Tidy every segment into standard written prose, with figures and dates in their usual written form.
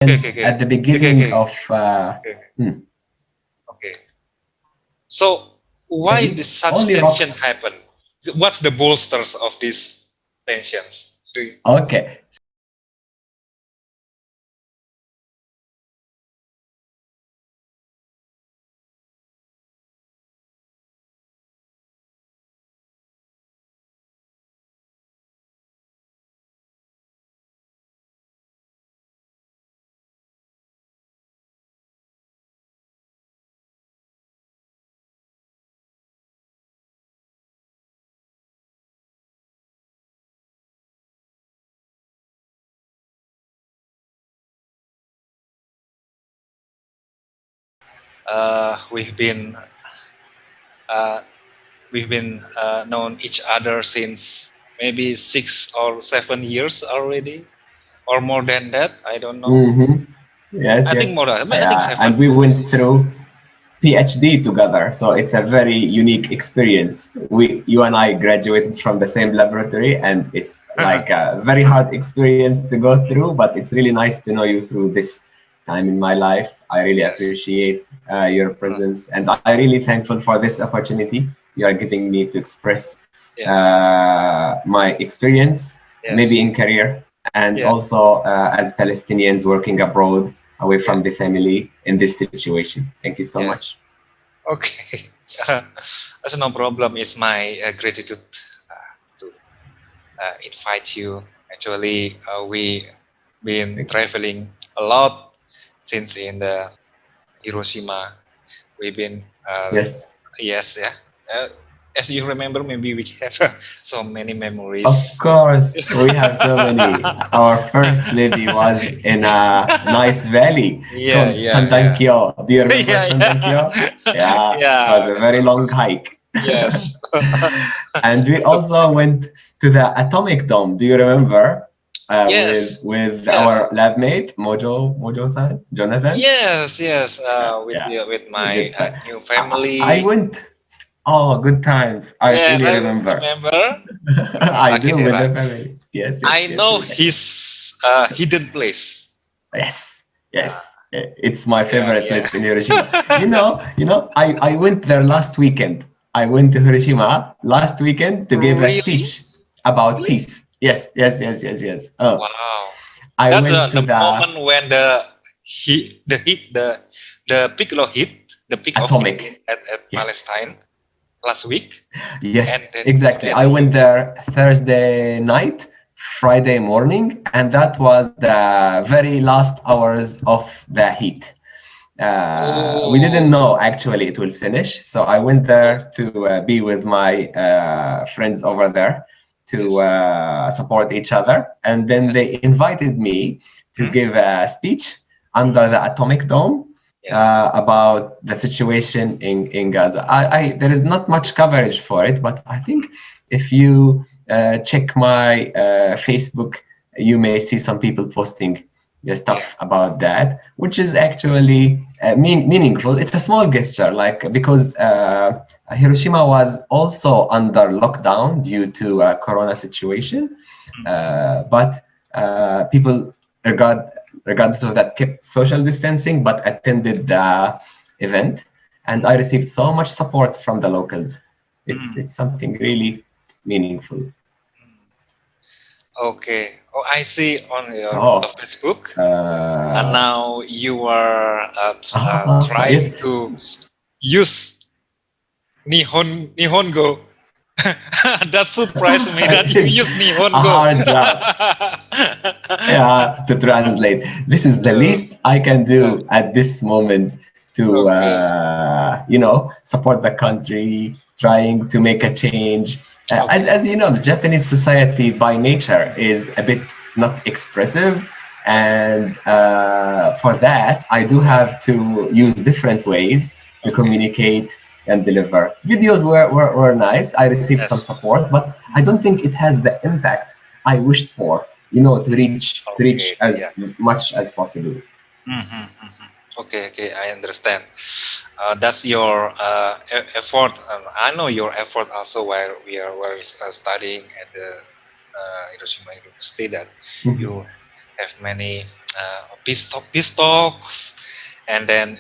Okay, And okay, okay, at the okay, beginning okay, of, okay, hmm, okay. So why maybe this such only tension rocks. happen? What's the bolsters of these tensions? Do you, Okay. we've been uh, known each other since maybe 6 or 7 years already, or more than that. I don't know. Mm-hmm. Yes, I think yes. more than. I think Yeah, and seven. we went through PhD together, so it's a very unique experience. You and I graduated from the same laboratory, and it's like a very hard experience to go through, but it's really nice to know you through this time in my life. I really Yes. appreciate your presence, and I really thankful for this opportunity you are giving me to express Yes. my experience, maybe Yes. in career, and Yeah. also as Palestinians working abroad away Yeah. from the family in this situation. Thank you so Yeah. much. Okay. That's no problem. It's my gratitude to invite you. Actually, we been Thank you. traveling a lot since in the Hiroshima. We've been Yes, yes, yeah. Uh, as you remember, maybe we have so many of memories. course, we have so many. Our first maybe was in a nice valley Yeah, called yeah, yeah. Sandankyo. Do you remember Yeah, Sandankyo? yeah. Yeah, it was Yeah, a that's very of long course. hike. Yes. And we So, also went to the atomic dome. Do you remember? yes. With our Yes. lab mate Mojo-san, Jonathan. Yes, yes. Yeah, With yeah, with a my good time. new I family. went. Oh, good times. I Yes, really I remember. remember. I Lucky do with the Dera. family. Yes, yes, I yes, know with the family. his hidden place. Yes, Uh, yes. It's my yeah, favorite yeah. place in Hiroshima. I went there last weekend. I went to Hiroshima last weekend to give a Really? speech about Really? peace. Yes, yes, yes, yes, yes. Oh, Wow. I That's went to the the moment when the peak of heat, the peak of heat atomic. at Yes, Palestine last week, and yes, exactly. then I you. went there Thursday night, Friday morning, and that was the very last hours of the heat. We didn't Oh, know actually it will finish, so I went oh, there to be with my friends over there to yes, support each other, and then yes. they invited me to Hmm? give a speech under Hmm? the atomic dome Yeah. about the situation in Gaza. There is not much coverage for it, but I think if you check my Facebook, you may see some people posting Yeah. stuff about that, which is actually meaningful. It's a small gesture, like because Hiroshima was also under lockdown due to Corona situation, but people regard regardless of that kept social distancing but attended the event, and I received so much support from the locals. Hmm. It's something really meaningful. Okay. Oh, I see on your So Facebook, and uh, now you are yes, trying to use Nihongo. That surprised me that you it's use a Nihongo. hard job. Yeah, to translate. This is the Uh, least I can yes. do at this moment to, Okay. support the country, trying to make a change. Okay. As you know, the Japanese society by nature is a bit not expressive. Okay. And for that, I do have to use different ways to Okay. communicate and deliver. Videos were nice. I received some Yes. support, but I don't think it has the impact I wished for, to reach Okay. as Yeah. much as possible. Mm-hmm, mm-hmm. Okay. Okay. I understand. That's your effort. I know your effort also while we were studying at the Hiroshima University that Mhm. you have many peace talks, and then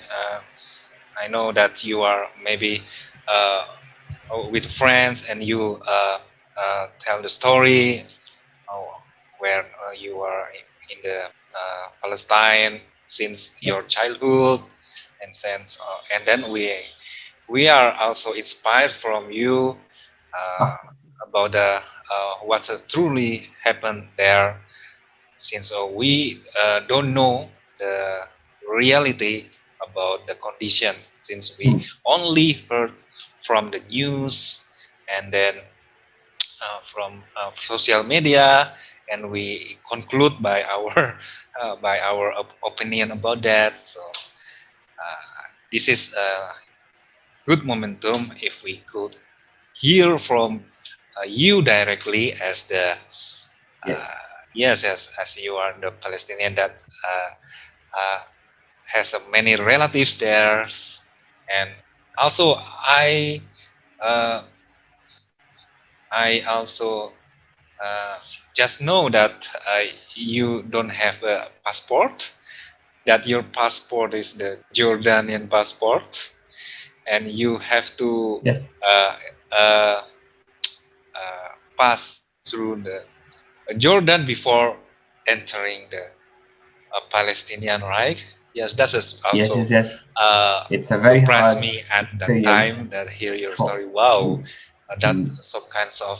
I know that you are maybe uh, with friends, and you tell the story uh, where you are in the Palestine since your Yes. childhood, and then we are also inspired from you uh, Ah, about what's truly happened there, since we don't know the reality about the condition, since we mm, only heard from the news, and then from social media, and we conclude by our opinion about that. So this is a good momentum if we could hear from you directly as the yes. yes, as you are the Palestinian that uh, has many relatives there, and also uh, I also uh, just know that you don't have a passport, that your passport is the Jordanian passport, and you have to Yes. uh, uh, pass through the Jordan before entering the Palestinian, right? Yes, that is Yes. also Yes. Yes. It's a very surprised hard me at that experience time that hear your for. story. Wow, Mm, that mm, some kinds of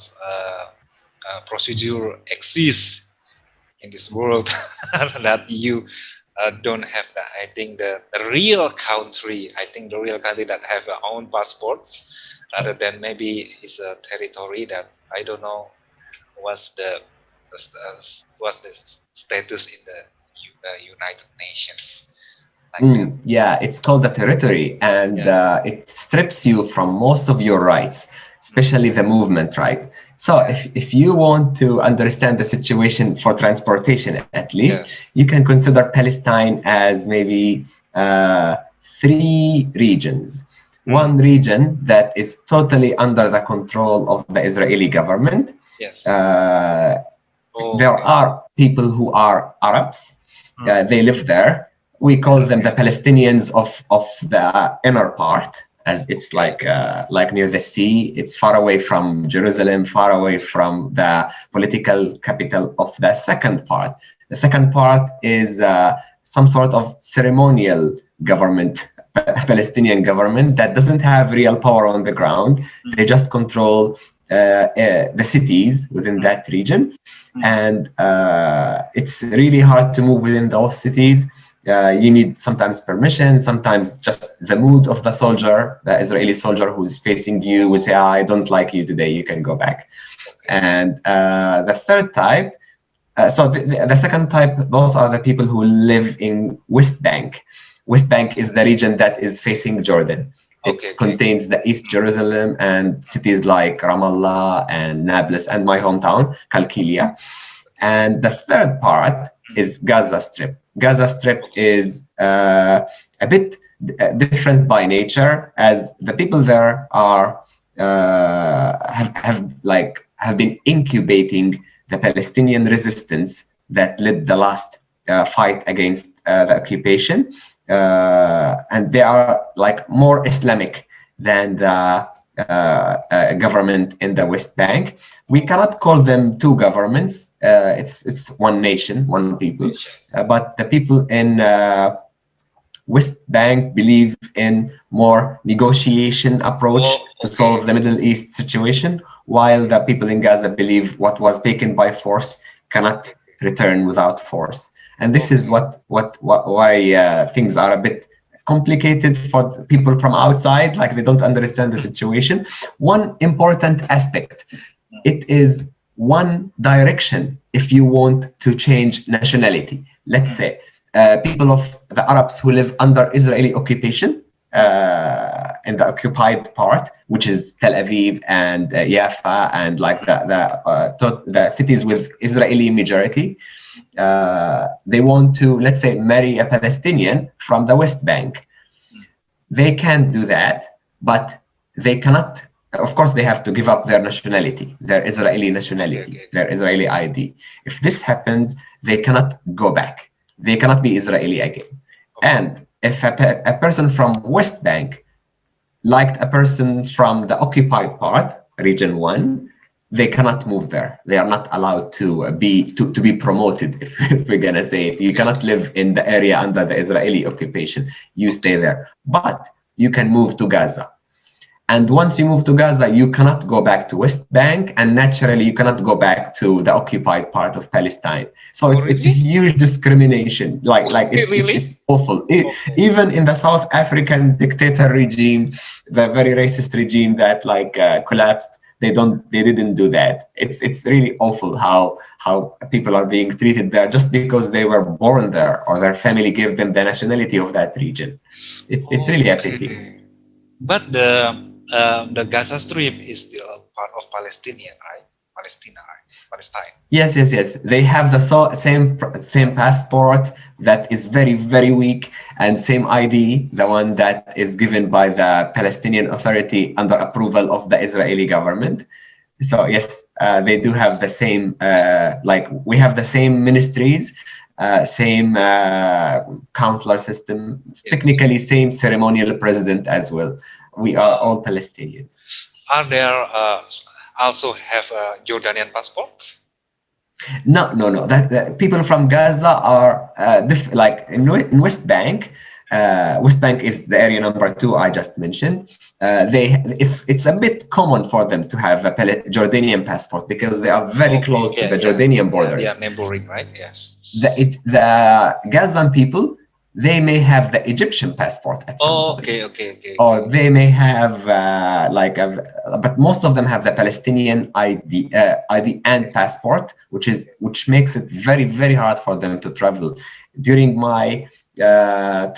procedure exists in this world that you don't have that. I think the real country, I think the real country that have their own passports, rather than maybe it's a territory that I don't know what's what's the status in the United Nations, like that. Yeah, it's called the territory, and Yeah, it strips you from most of your rights, especially the movement right. So, yeah, if you want to understand the situation for transportation, at least, yeah, you can consider Palestine as maybe three regions. mm, One region that is totally under the control of the Israeli government. yes. Uh, there Okay. are people who are Arabs. Mm, They live there. We call them the okay. Palestinians of the inner part, as it's Okay. like near the sea. It's far away from Jerusalem, far away from the political capital of the second part. The second part is some sort of ceremonial government, Palestinian government that doesn't have real power on the ground. They Mm, just control the cities within mm, that region, mm, and it's really hard to move within those cities. You need sometimes permission, sometimes just the mood of the soldier, the Israeli soldier who's facing you would say, "I don't like you today, you can go back." okay. And the third type, the second type, those are the people who live in West Bank. West Bank is the region that is facing Jordan. Okay. It Okay. contains the East Jerusalem and cities like Ramallah and Nablus and my hometown, Kalkilia. Okay. And the third part Mm, is Gaza Strip. Gaza Strip okay. is a bit different by nature, as the people there are have been incubating the Palestinian resistance that led the last fight against the occupation, and they are like more Islamic than the government in the West Bank. We Oh, cannot call them two governments. It's one nation, one people. nation. But the people in West Bank believe in more negotiation approach Oh, to okay. solve the Middle East situation, while the people in Gaza believe what was taken by force cannot Okay. return without force. And this is Okay. what why things are a bit complicated for people from outside, like they don't understand the situation. One important aspect, Mm, it is one direction if you want to change nationality. Let's mm, say people of the Arabs who live under Israeli occupation mm, in the occupied part, which is Tel Aviv and Jaffa and like the cities with Israeli majority. They want to, let's say, marry a Palestinian from the West Bank. mm. They can do that, but they cannot. Of course, they have to give up their nationality, their Israeli Okay. nationality, Okay. their Okay. Israeli ID. If this happens, they cannot go back. They cannot be Israeli again. Okay. And if a person from West Bank liked a person from the occupied part, region 1, they cannot move there. They are not allowed to be promoted, if we're gonna say it. You Okay. cannot live in the area under the Israeli occupation. You stay Okay. there. But you can move to Gaza. And once you move to Gaza, you cannot go back to West Bank, and naturally you cannot go back to the occupied part of Palestine. So Oh, it's a really? huge discrimination. Like it's Really? awful. Okay. Even in the South African dictator regime, the very racist regime that collapsed, they didn't do that. It's really awful how people are being treated there just because they were born there or their family gave them the nationality of that region. It's really a pity. Okay. But the Gaza Strip is still a part of Palestinian, right? Palestina, right? Palestine. Yes, yes, yes. They have the same passport that is very, very weak, and same ID, the one that is given by the Palestinian Authority under approval of the Israeli government. So yes, they do have the same. Like we have the same ministries, same consular system, Yes. technically same ceremonial president as well. We are Uh, all Palestinians. are there also have a Jordanian passport? No, no, no. That people from Gaza are like in West Bank. West Bank is the area number 2 I just mentioned. It's a bit common for them to have a Jordanian passport because they are very Okay, close to yeah, the yeah, Jordanian yeah. They are borders. neighboring, right? Yes. The Gazan people, they may have the Egyptian passport at some Oh, point, okay, okay, okay, or okay. they may have but most of them have the Palestinian ID and Okay. passport, which makes it very very hard for them to travel. During my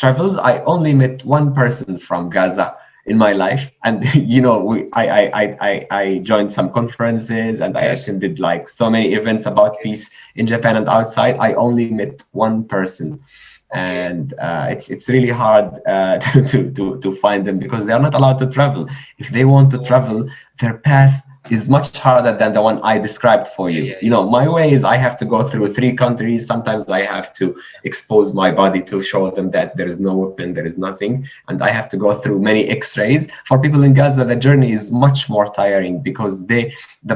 travels, I only met one person from Gaza in my life, and I joined some conferences and I Yes. attended like so many events about Okay. peace in Japan and outside. I only met one person, Okay. and it's really hard to find them because they are not allowed to travel. If they want to Okay. travel, their path is much harder than the one I described for Yeah, you. yeah, You yeah. know, my way is I have to go through 3 countries. Sometimes I have to expose my body to show them that there is no weapon, there is nothing, and I have to go through many X-rays. For people in Gaza, the journey is much more tiring because the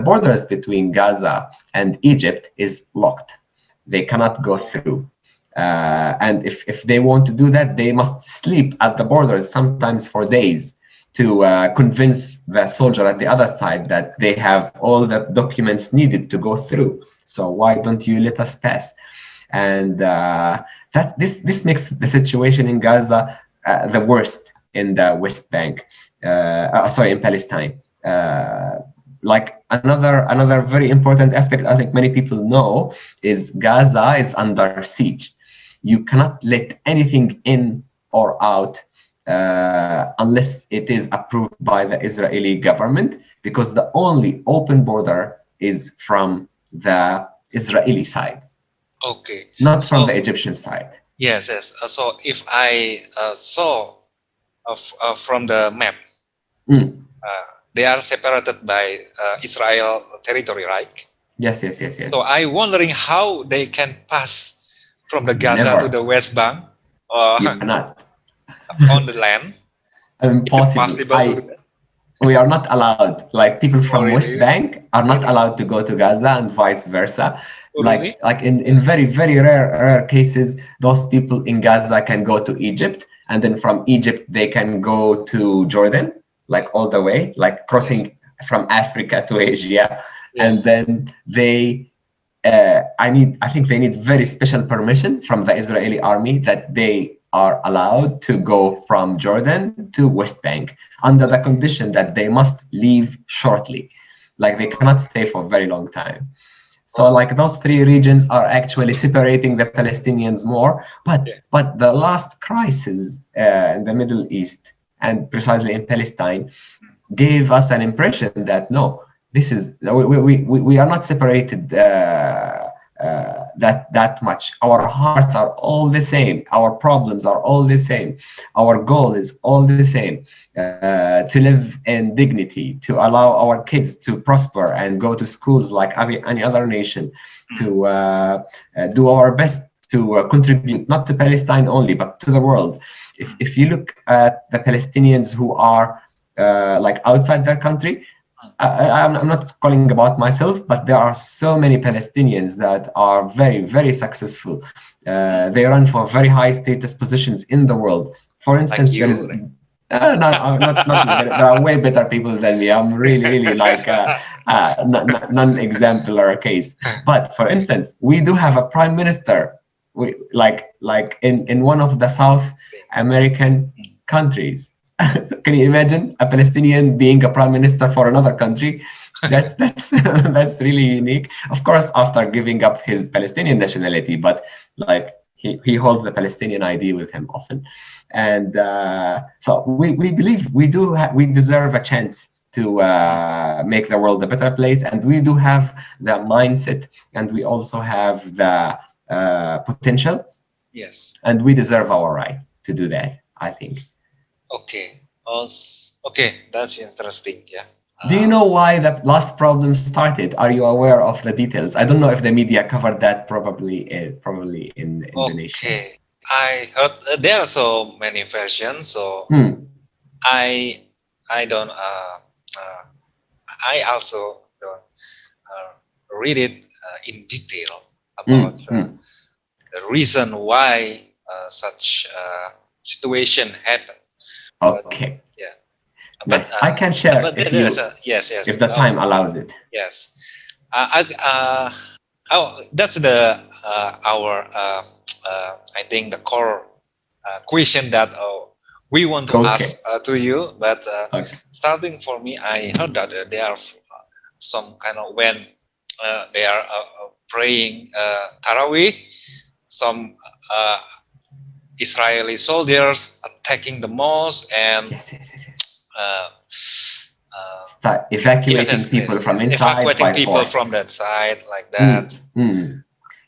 borders between Gaza and Egypt is locked. They cannot go through. And if they want to do that, they must sleep at the borders, sometimes for days, to convince the soldier at the other side that they have all the documents needed to go through. So why don't you let us pass? And this makes the situation in Gaza the worst in the West Bank. Sorry, in Palestine. Like another very important aspect I think many people know is Gaza is under siege. You cannot let anything in or out unless it is approved by the Israeli government, because the only open border is from the Israeli side, Okay. not from the So Egyptian side. yes, yes. So if I saw from the map, Mm. they are separated by Israel territory, right? Yes, yes, yes, So yes. I wondering how they can pass from the Gaza to Never. the West Bank You uh, cannot. on the land. Is it Impossible. possible to do that? We are not allowed. Like people Oh, from West really? Bank are not Really? allowed to go to Gaza and vice versa. Oh, really? Like in very very rare cases, those people in Gaza can go to Egypt, and then from Egypt they can go to Jordan, like all the way, like Yes. crossing from Africa to Asia, Yeah. and then I think they need very special permission from the Israeli army that they are allowed to go from Jordan to West Bank under the Okay. condition that they must leave shortly. Like they cannot stay for a very long time. So Oh, like those 3 regions are actually separating the Palestinians more. But yeah. but the last crisis in the Middle East and precisely in Palestine gave us an impression that no, this is we are not separated that much. Our hearts are all the same. Our problems are all the same. Our goal is all the same: to live in dignity, to allow our kids to prosper and go to schools like any other nation, mm, to do our best to contribute not to Palestine only but to the world. mm, If you look at the Palestinians who are like outside their country, mm, I'm not calling about myself, but there are so many Palestinians that are very, very successful. mm. They run for very high status positions in the world. For Like instance, there is you, right? not me. There are way better people than me. I'm really, really like non-exemplar case. But for instance, we do have a prime minister. We like in one of the South American Mm. countries. Can you imagine a Palestinian being a prime minister for another country? That's that's really unique. Of course, after giving up his Palestinian nationality, but like he holds the Palestinian ID with him often, and so we believe we deserve a chance to Mm. make the world a better place, and we do have the mindset, and we also have the potential, Yes. and we deserve our right to do that, I think. Okay. Okay, that's interesting. Yeah. Do you Uh, know why the last problem started? Are you aware of the details? I don't know if the media covered that probably in Indonesia. okay. I heard there are so many versions, so Hmm. I I don't I also don't read it in detail about Hmm. Hmm. the reason why such situation happened. But Okay. yeah, Nice. I can share but if there's you a yes, yes. if the Oh, time allows it. yes. Oh, that's the our I think the core question that we want to ask Okay. to you. But Okay. starting for me, I heard that there are some kind of when they are praying Tarawih, some uh, Israeli soldiers attacking the mosque and Yes. Yes. Yes. Yes. uh, uh, Start yes, evacuating yes, yes, people from inside evacuating by people from force. that side like Hmm. that. Hmm.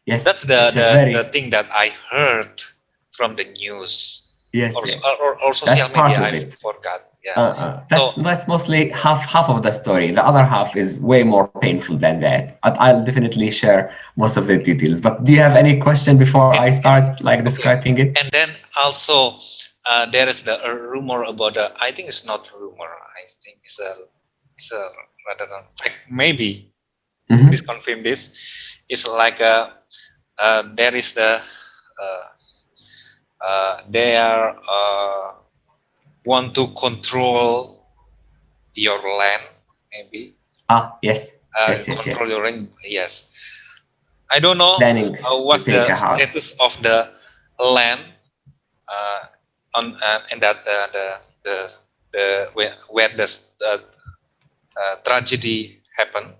Yes. That's It's a the very thing that I heard from the news yes. Yes. or That's social part media. of I it. forgot. Yeah. So That's mostly half of the story. The other half is way more painful than that. But I'll definitely share most of the details. But do you have any question before I okay, start like okay, describing it? and then also there is the rumor about the. I think it's not rumor. I think it's a rather than fact. Maybe please Hmm. confirm this. It's like a there is the they are want to control your land maybe Ah, yes, yes, yes, control yes. your land. Yes, I don't know Planning to what's take the a house. status of the land uh, on and that where the tragedy happened.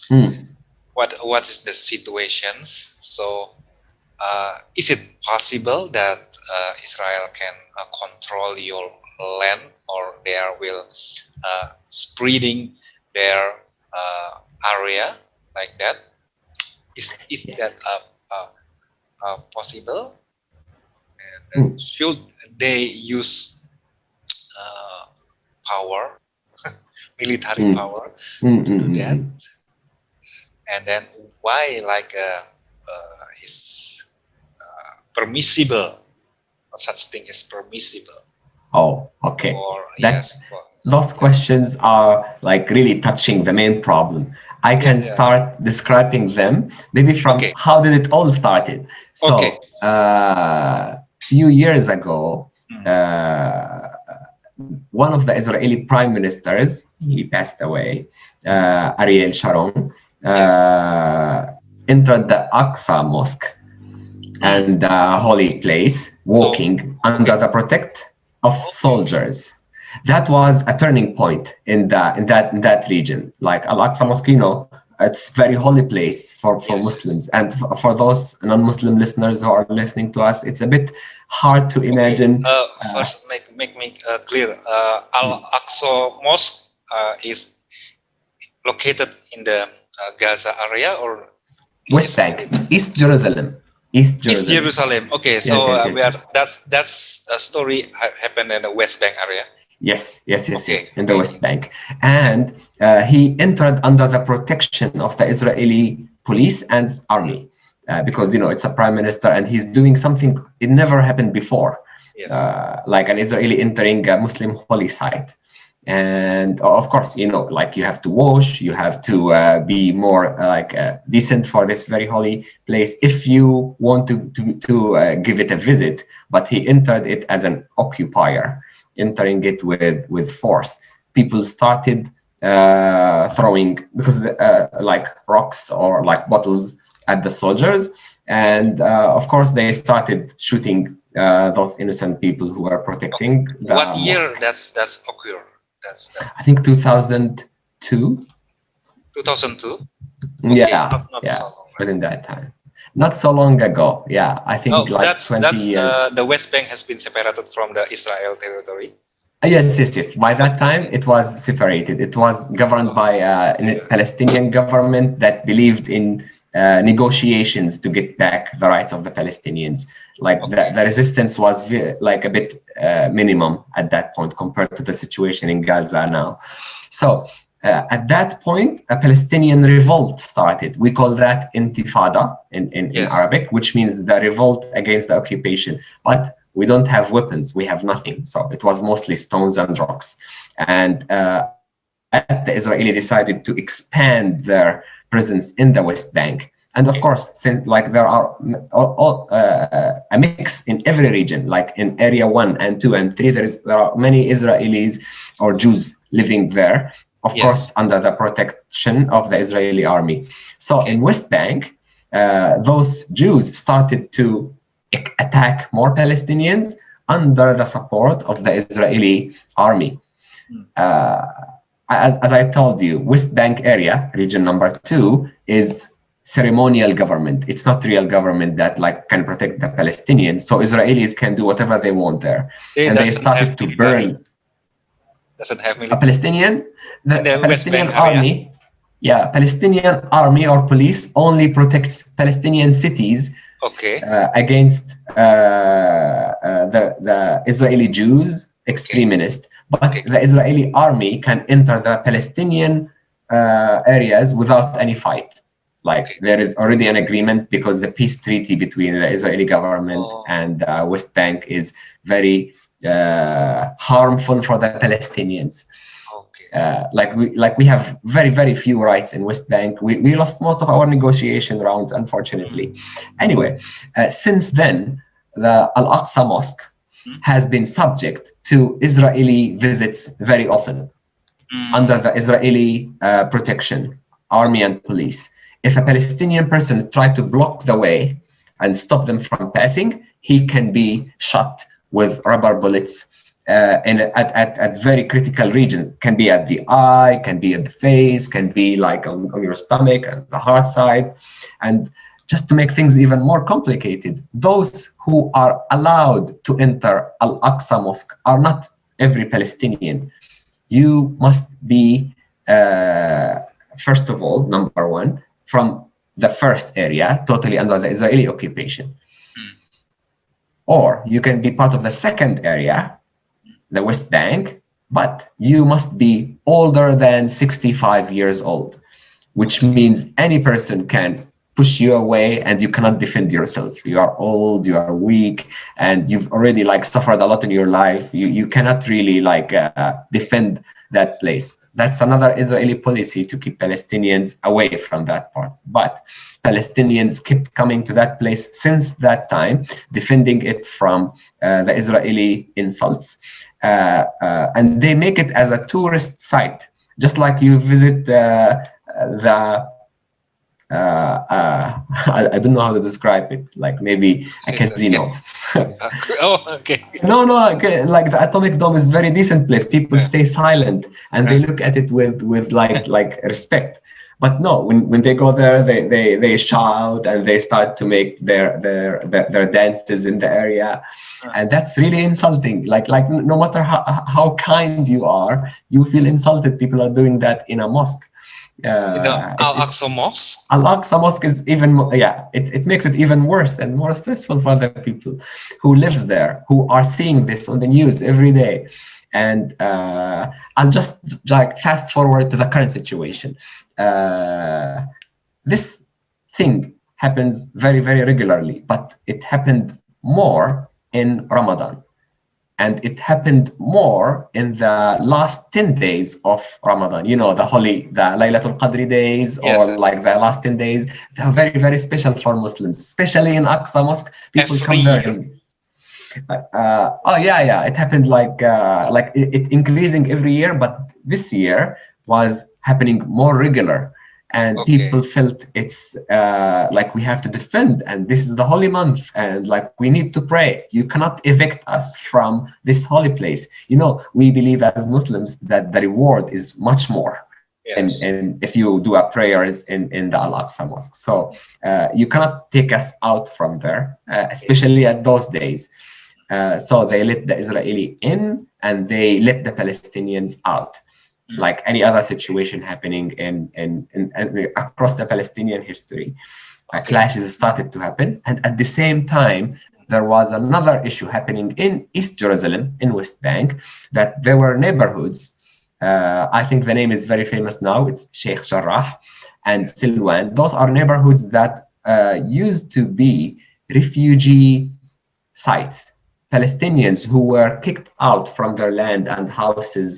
Hmm. What is the situations? So is it possible that Israel can control your land, or they will spreading their area like that? Is that Yes. possible? And Hmm. should they use uh, power, military Hmm. power, Hmm. to Hmm. do Hmm. that? Hmm. And then why like is permissible? Such thing is permissible Oh, okay. for That's yes for those yeah questions are like really touching the main problem. I yeah can yeah start describing them maybe from okay how did it all started. okay So, few years ago, mm, uh, one of the Israeli prime ministers, he passed away, Ariel Sharon, yes uh, entered the Aqsa Mosque mm. and the holy place, So walking under okay the protect of okay soldiers. That was a turning point in that region. Like Al-Aqsa Mosque, you know, it's very holy place for yes yes Muslims, and for those non-Muslim listeners who are listening to us, it's a bit hard to okay imagine. first make me clear Al Hmm. Aqsa Mosque is located in the Gaza area or West Bank, East Jerusalem, East East Jerusalem. Jerusalem. Okay, Yes, so yes, we yes, are yes. that's a story happened in the West Bank area. Yes, yes, yes, Okay, yes, in the okay, West Bank. And he entered under the protection of the Israeli police and army because, it's a prime minister and he's doing something it never happened before, yes, like an Israeli entering a Muslim holy site. And of course, like you have to wash, you have to be more decent for this very holy place if you want to give it a visit. But he entered it as an occupier, entering it with force. People started throwing because like rocks or like bottles at the soldiers, and of course they started shooting those innocent people who were okay. protecting What the year mosque. that's occur? That's that I think 2002. 2002. Okay, Yeah, not yeah, so long, right? within that time. Not so long ago. Yeah, I think Oh, like 20 that's years. the West Bank has been separated from the Israel territory. Yes, yes, yes. By that Okay, time, okay. it was separated. It was governed by a Uh, Palestinian government that believed in negotiations to get back the rights of the Palestinians. Like okay, the resistance was like a bit minimum at that point compared to the situation in Gaza now. So at that point, a Palestinian revolt started. We call that intifada in yes. Arabic, which means the revolt against the occupation. But we don't have weapons, we have nothing. So it was mostly stones and rocks. And after that, the Israeli decided to expand their presence in the West Bank. And of Okay. course, since like there are a mix in every region, like in area 1 and 2 and 3, there are many Israelis or Jews living there, of Yes. course, under the protection of the Israeli army. So in Okay. West Bank, those Jews started to attack more Palestinians under the support of the Israeli army. Hmm. Uh, as I told you, West Bank area, region number 2, is ceremonial government. It's not real government that like can protect the Palestinians. So Israelis can do whatever they want there. They And they doesn't have started to military. burn Doesn't have a military Palestinian, in the the West Palestinian Bank area. army, yeah, Palestinian army or police only protects Palestinian cities Okay. against the Israeli Jews Okay. extremists, but Okay. the Israeli army can enter the Palestinian areas without any fight. Like Okay. there is already an agreement because the peace treaty between the Israeli government Oh. and West Bank is very harmful for the Palestinians. Okay. Like we have very few rights in West Bank. We lost most of our negotiation rounds, Hmm. unfortunately. Anyway, since then, the Al-Aqsa Mosque Hmm. has been subject to Israeli visits very often under Hmm. the Israeli protection, army Okay. and police. If a Palestinian person tried to block the way and stop them from passing, he can be shot with rubber bullets at very critical regions. Can be at the eye, can be at the face, can be like on your stomach and the heart side. And just to make things even more complicated, those who are allowed to enter Al-Aqsa Mosque are not every Palestinian. You must be, first of all, number one, from the first area, totally under the Israeli occupation. Hmm. Or you can be part of the second area, the West Bank, but you must be older than 65 years old, which Okay. means any person can push you away and you cannot defend yourself. You are old, you are weak, and you've already like suffered a lot in your life. You cannot really like defend that place. That's another Israeli policy to keep Palestinians away from that part. But Palestinians kept coming to that place since that time, defending it from the Israeli insults. And they make it as a tourist site, just like you visit the I don't know how to describe it, like maybe a Say that again. casino. Oh, okay. No, no, like the atomic dome is very decent place. People Uh, stay silent and they uh, look at it with like respect. But no, when they go there, they shout and they start to make their dances in the area, uh, and that's really insulting. Like no matter how kind you are, you feel insulted. People are doing that in a mosque. Al Aqsa Mosque. Al-Aqsa Mosque is yeah, it makes it even worse and more stressful for the people who lives there, who are seeing this on the news every day. And I'll just like fast forward to the current situation. Uh, this thing happens very, very regularly, but it happened more in Ramadan. And it happened more in the last 10 days of Ramadan. You know, the Laylatul Qadr days, or Yes, like the last 10 days. They're very, very special for Muslims, especially in Aqsa Mosque. People every come there year. and oh yeah, yeah. It happened like it increasing every year, but this year was happening more regular, and Okay. people felt it's like we have to defend, and this is the holy month, and like we need to pray. You cannot evict us from this holy place. You know, we believe as Muslims that the reward is much more. Yes. And if you do a prayers in the Al-Aqsa Mosque, so you cannot take us out from there, Okay. especially at those days. So they let the Israeli in and they let the Palestinians out. Mm. Like any other situation happening in across the Palestinian history, Okay. clashes started to happen. And at the same time, there was another issue happening in East Jerusalem, in West Bank, that there were neighborhoods. I think the name is very famous now. It's Sheikh Jarrah and Yes. Silwan. Those are neighborhoods that used to be refugee sites. Palestinians who were kicked out from their land and houses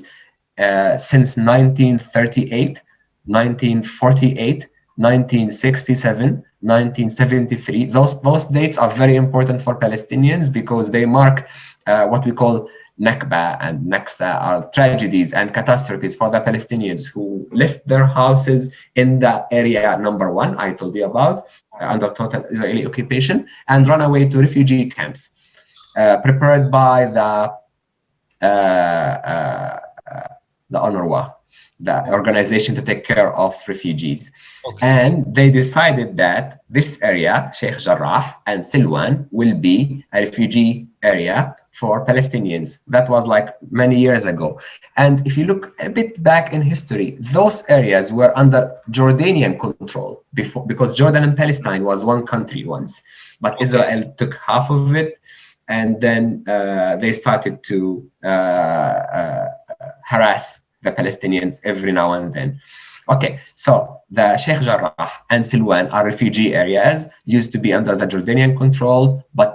since 1938, 1948, 1967, 1973. Those dates are very important for Palestinians because they mark what we call Nakba and Naksa, are tragedies and catastrophes for the Palestinians who left their houses in the area number one I told you about, under total Israeli occupation, and run away to refugee camps prepared by uh, the UNRWA, the organization to take care of refugees. Okay. And they decided that this area, Sheikh Jarrah and Silwan, will be a refugee area for Palestinians. That was like many years ago. And if you look a bit back in history, those areas were under Jordanian control before, because Jordan and Palestine was one country once. But Okay. Israel took half of it, and then they started to harass the Palestinians every now and then. Okay, so the Sheikh Jarrah and Silwan are refugee areas, used to be under the Jordanian control, but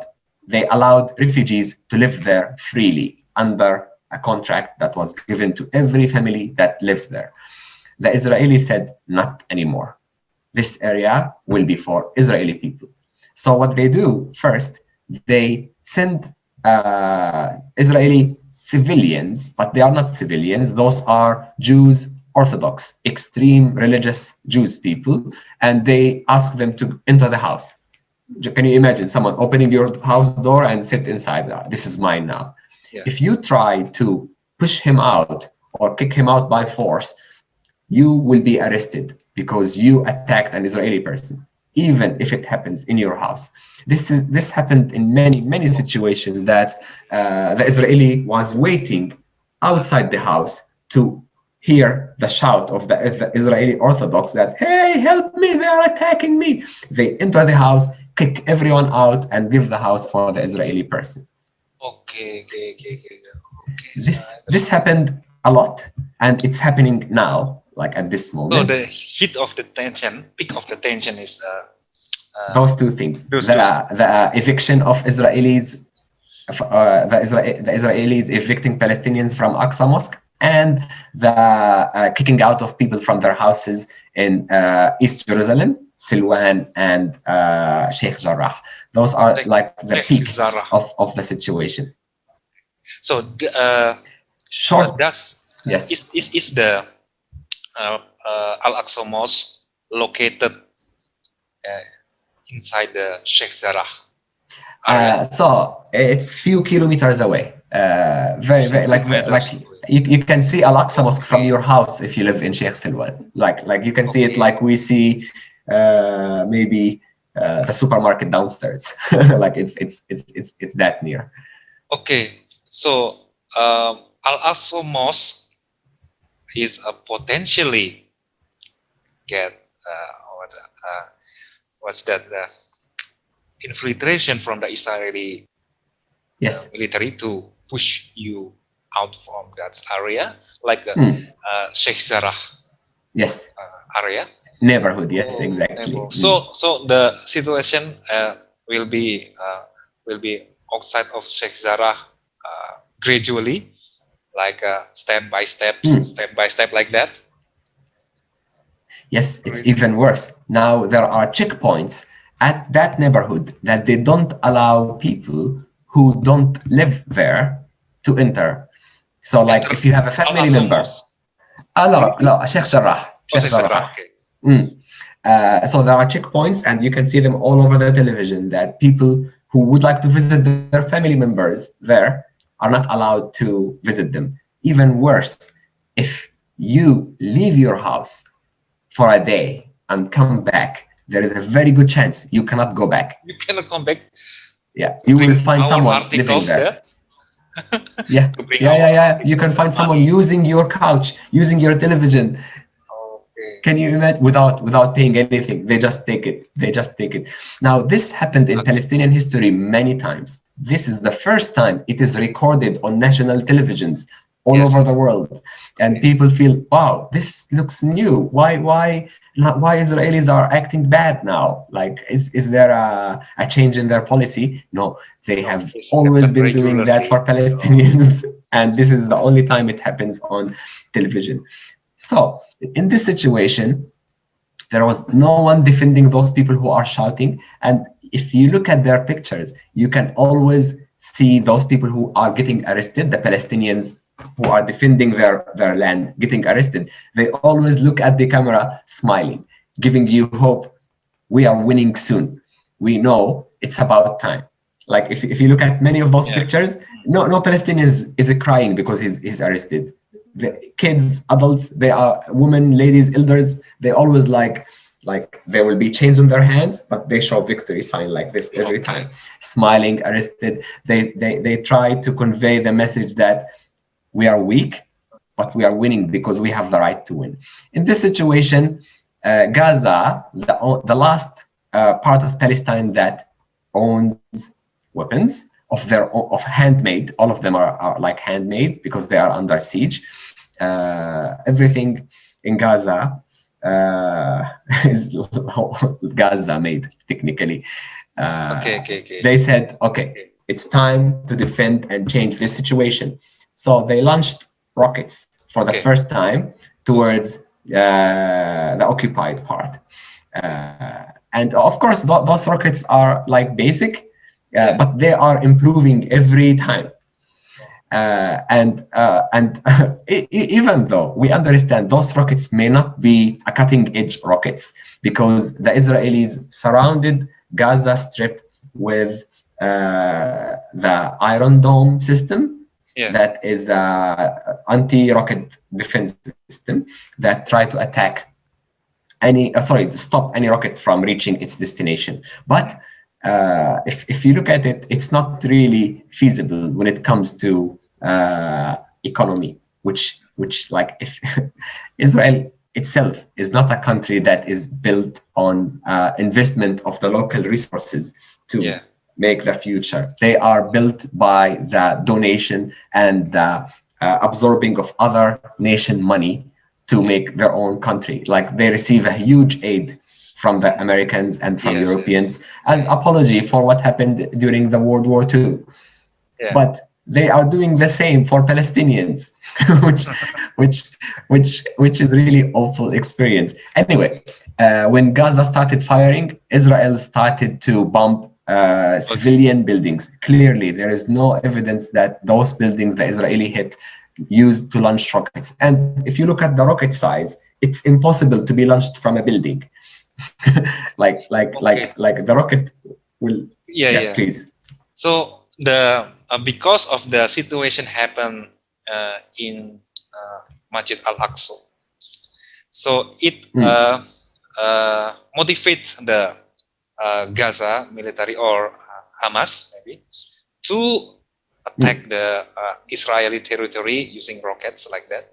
they allowed refugees to live there freely under a contract that was given to every family that lives there. The Israelis said, not anymore. This area will be for Israeli people. So what they do first, they send Israeli civilians, but they are not civilians. Those are Jews, Orthodox, extreme religious Jews people, and they ask them to enter the house. Can you imagine someone opening your house door and sit inside? This is mine now. Yeah. If you try to push him out or kick him out by force, you will be arrested because you attacked an Israeli person, even if it happens in your house. This happened in many situations that the Israeli was waiting outside the house to hear the shout of the Israeli Orthodox that, hey, help me, they are attacking me. They enter the house, kick everyone out, and give the house for the Israeli person. Okay. Okay. Okay. Okay. Okay. So I This understand. happened a lot, and it's happening now, like at this So moment. the heat of the tension, peak of the tension is Those two things: those two. the eviction of Israelis, the Israelis evicting Palestinians from Aqsa Mosque, and the kicking out of people from their houses in East Jerusalem, Silwan, and Sheikh Jarrah. Those are Like like the Sheikh peak Zara. of the situation. So Short, does yes. is the Al Aqsa Mosque located inside the Sheikh Zarah area? So it's few kilometers away. Very Few like kilometers away. you can see Al-Aqsa Mosque from Okay. your house if you live in Sheikh Silwan. Like you can see it Okay. like we see maybe the supermarket downstairs. Like it's that near. Okay. So Al Aqsa Mosque is a potentially get what's that infiltration from the Israeli Yes. military to push you out from that area, like Sheikh Jarrah Yes. area. Neighborhood. Yes, exactly. So the situation will be outside of Sheikh Jarrah gradually, like step by step like that. Yes, it's even worse. Now there are checkpoints at that neighborhood that they don't allow people who don't live there to enter. So, like, Enter if you have a Al family member, Asomos. لا لا Sheikh Jarrah, Oh, Sheikh Sheikh Jarrah. Jarrah. Okay. Mm. So there are checkpoints, and you can see them all over the television that people who would like to visit their family members there are not allowed to visit them. Even worse, if you leave your house for a day and come back, there is a very good chance you cannot go back. You cannot come back Yeah, to you will bring find our someone living articles there. there. Yeah, To bring yeah, our yeah, yeah. You can articles and find someone money. using your couch, using your television. Okay. Can you imagine without paying anything? They just take it. They just take it. Now, this happened in Okay. Palestinian history many times. This is the first time it is recorded on national televisions all Yes. over the world, and people feel, wow, this looks new. Why Israelis are acting bad now? Like, is there a change in their policy? No, they No, have this always happened been doing that regularly. for Palestinians, and this is the only time it happens on television. So, in this situation, there was no one defending those people who are shouting. And if you look at their pictures, you can always see those people who are getting arrested, the Palestinians who are defending their land getting arrested. They always look at the camera smiling, giving you hope. We are winning soon. We know it's about time. Like if you look at many of those Yeah. pictures, no Palestinian is crying because he's arrested. The kids, adults, they are women, ladies, elders. They always like there will be chains on their hands, but they show victory sign like this every Okay. time, smiling, arrested. They try to convey the message that we are weak, but we are winning because we have the right to win. In this situation, Gaza, the last part of Palestine that owns weapons of handmade. All of them are like handmade because they are under siege. Everything in Gaza is Gaza made technically. Okay. They said, okay, it's time to defend and change this situation. So they launched rockets for the Okay. first time towards the occupied part. And of course, those rockets are like basic, Yeah. but they are improving every time. And even though we understand those rockets may not be a cutting edge rockets because the Israelis surrounded Gaza Strip with the Iron Dome system Yes. that is an anti-rocket defense system that try to attack stop any rocket from reaching its destination. But if you look at it, it's not really feasible when it comes to economy, which like if Israel itself is not a country that is built on investment of the local resources to Yeah. make the future. They are built by the donation and the absorbing of other nation money to make their own country. Like they receive a huge aid from the Americans and from Yes. Europeans as apology for what happened during the World War II. Yeah. But they are doing the same for Palestinians, which which which is really awful experience. Anyway, when Gaza started firing, Israel started to bomb Okay. civilian buildings. Clearly, there is no evidence that those buildings the Israeli hit used to launch rockets. And if you look at the rocket size, it's impossible to be launched from a building. Okay. Like the rocket will. Yeah, Yeah. please. So the because of the situation happened in Masjid Al Aqsa, so it Mm, motivates the Gaza military or Hamas maybe to mm, attack the Israeli territory using rockets like that.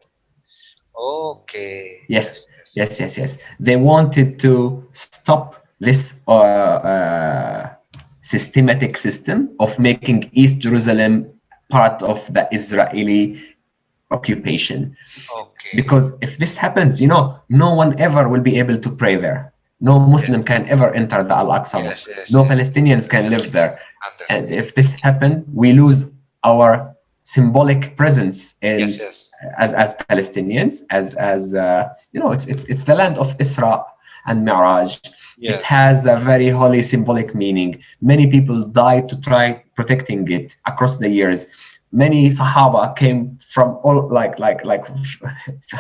Okay. Yes, Yes. Yes. yes, Yes. yes, yes. They wanted to stop this systematic system of making East Jerusalem part of the Israeli occupation. Okay. Because if this happens, no one ever will be able to pray there. No Yes. Muslim can ever enter the Al Aqsa Yes. Mosque. Yes. No Yes. Palestinians I can live understand. there. And Understand. if this happens, we lose our symbolic presence Yes. in Yes. as Palestinians, it's the land of Isra and Mi'raj. It Yes. has a very holy symbolic meaning. Many people died to try protecting it across the years. Many Sahaba came from all like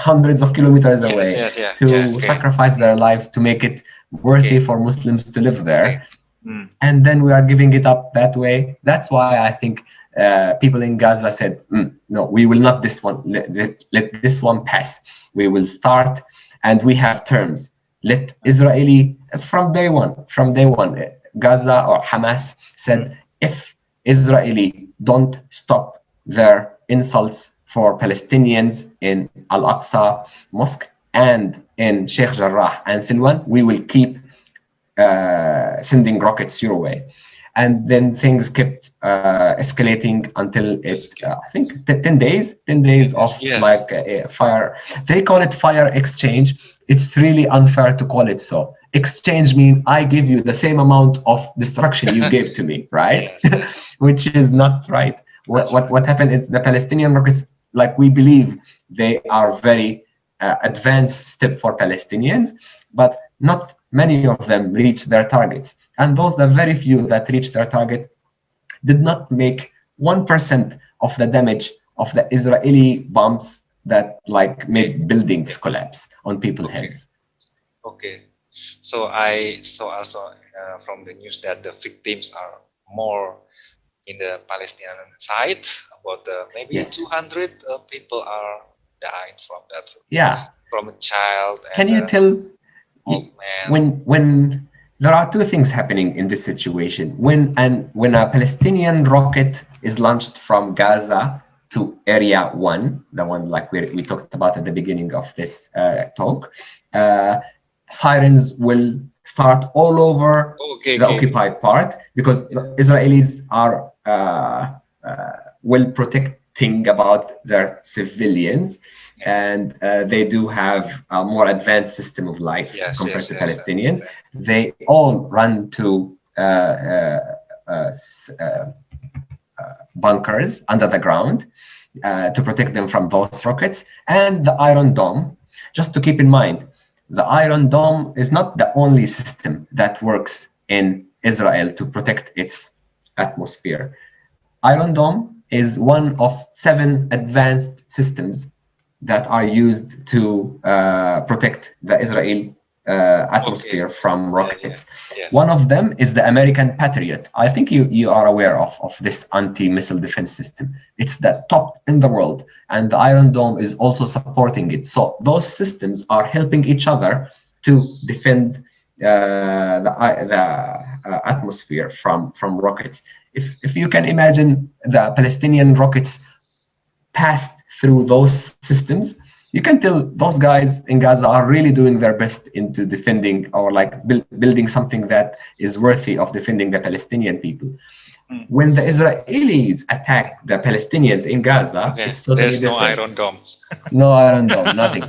hundreds of kilometers Yes. away Yes. Yeah. Yeah. to Okay. sacrifice their lives to make it worthy Okay. for Muslims to live Okay. there, Mm. and then we are giving it up that way. That's why I think people in Gaza said, "No, we will not this one let this one pass. We will start, and we have terms. Let Israeli from day one, Gaza or Hamas Mm. said, if Israeli don't stop their insults for Palestinians in Al Aqsa Mosque and in Sheikh Jarrah and Silwan, we will keep sending rockets your way." And then things kept escalating until Yes. I think 10 days, 10 days of Yes. Yes. like fire. They call it fire exchange. It's really unfair to call it so. Exchange means I give you the same amount of destruction you gave to me, right? Yes. Yes. Which is not right. What, That's what, right. what happened is the Palestinian rockets, like we believe, they are very advanced step for Palestinians, but not many of them reach their targets. And those, the very few that reach their target, did not make 1% of the damage of the Israeli bombs that like Okay. made buildings Okay. collapse on people's Okay. heads. Okay. So I saw also from the news that the victims are more in the Palestinian side. About maybe Yes. 200 people are died from that, Yeah. from a child and Can you tell old man. when there are two things happening in this situation? When a Palestinian rocket is launched from Gaza to Area 1, the one like we talked about at the beginning of this talk, uh, sirens will start all over Okay, the okay. occupied part because Yeah. the Israelis are well protecting about their civilians, Yeah. and they do have a more advanced system of life Yes, compared yes, to yes. I Palestinians. understand. They all run to bunkers under the ground to protect them from those rockets. And the Iron Dome, just to keep in mind, the Iron Dome is not the only system that works in Israel to protect its atmosphere. Iron Dome is one of 7 advanced systems that are used to protect the Israel Okay. atmosphere from Yeah, yeah. rockets. Yes. One of them is the American Patriot. I think you are aware of this anti-missile defense system. It's the top in the world, and the Iron Dome is also supporting it. So those systems are helping each other to defend the atmosphere from rockets. If you can imagine the Palestinian rockets passed through those systems, you can tell those guys in Gaza are really doing their best into defending or like building something that is worthy of defending the Palestinian people. Mm. When the Israelis attack the Palestinians in Gaza, it's Okay. totally There's no different. Iron Dome. No Iron Dome, nothing.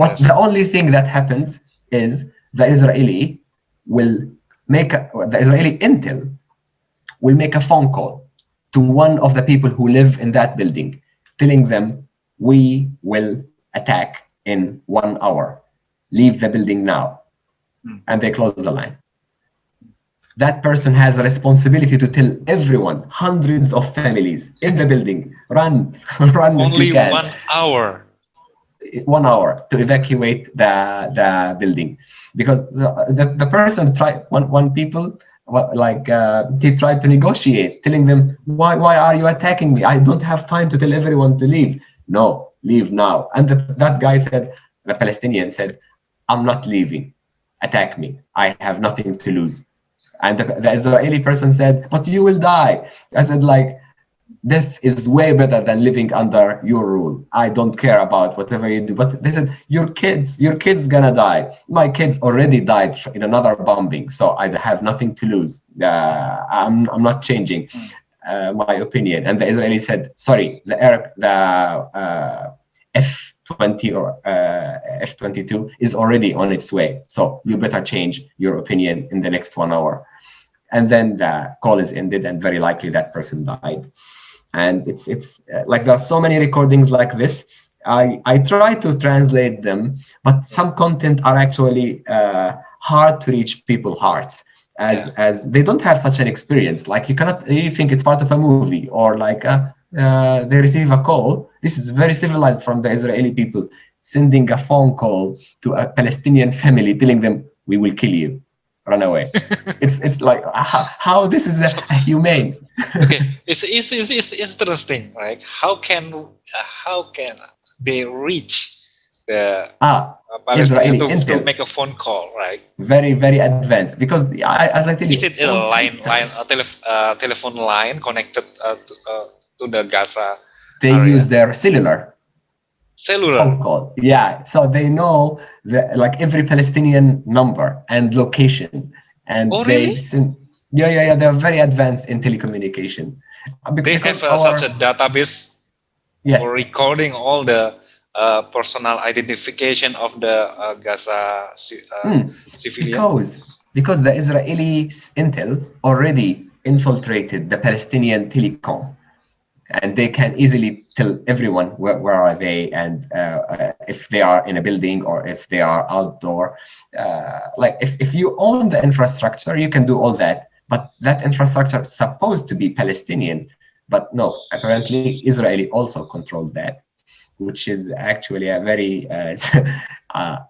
What Yes. the only thing that happens is will the Israeli intel will make a phone call to one of the people who live in that building, telling them, we will attack in 1 hour. Leave the building now. Mm. And they close the line. That person has a responsibility to tell everyone, hundreds of families in the building, run, run if you Only can. 1 hour. 1 hour to evacuate the building, because the person tried one people he tried to negotiate, telling them, why are you attacking me? I don't have time to tell everyone to leave. No, leave now. And that guy said, the Palestinian said, I'm not leaving. Attack me. I have nothing to lose. And the Israeli person said, but you will die. I said, like, death is way better than living under your rule. I don't care about whatever you do. But they said, your kids gonna die. My kids already died in another bombing, so I have nothing to lose. I'm not changing my opinion. And the Israeli said, sorry, the F-20 or F-22 is already on its way. So you better change your opinion in the next 1 hour. And then the call is ended, and very likely that person died. And it's like there are so many recordings like this. I try to translate them, but some content are actually hard to reach people's hearts, Yeah. as they don't have such an experience. Like you think it's part of a movie, or like they receive a call. This is very civilized from the Israeli people, sending a phone call to a Palestinian family telling them, we will kill you, run away. It's like how this is So a humane. okay, it's interesting, right? How can they reach the Palestinian Israeli to intel, make a phone call, right? very very advanced, because as I tell Is you, it a all this line time telephone line connected to the Gaza they use area? their cellular Cellular. phone call. Yeah, so they know like every Palestinian number and location, and Oh, really? they send. Yeah. They're very advanced in telecommunication. They Because have such a our database for yes. recording all the personal identification of the civilian. Because the Israeli intel already infiltrated the Palestinian telecom, and they can easily tell everyone where are they, and if they are in a building or if they are outdoor. Like if you own the infrastructure, you can do all that, but that infrastructure is supposed to be Palestinian. But no, apparently Israeli also controls that, which is actually a very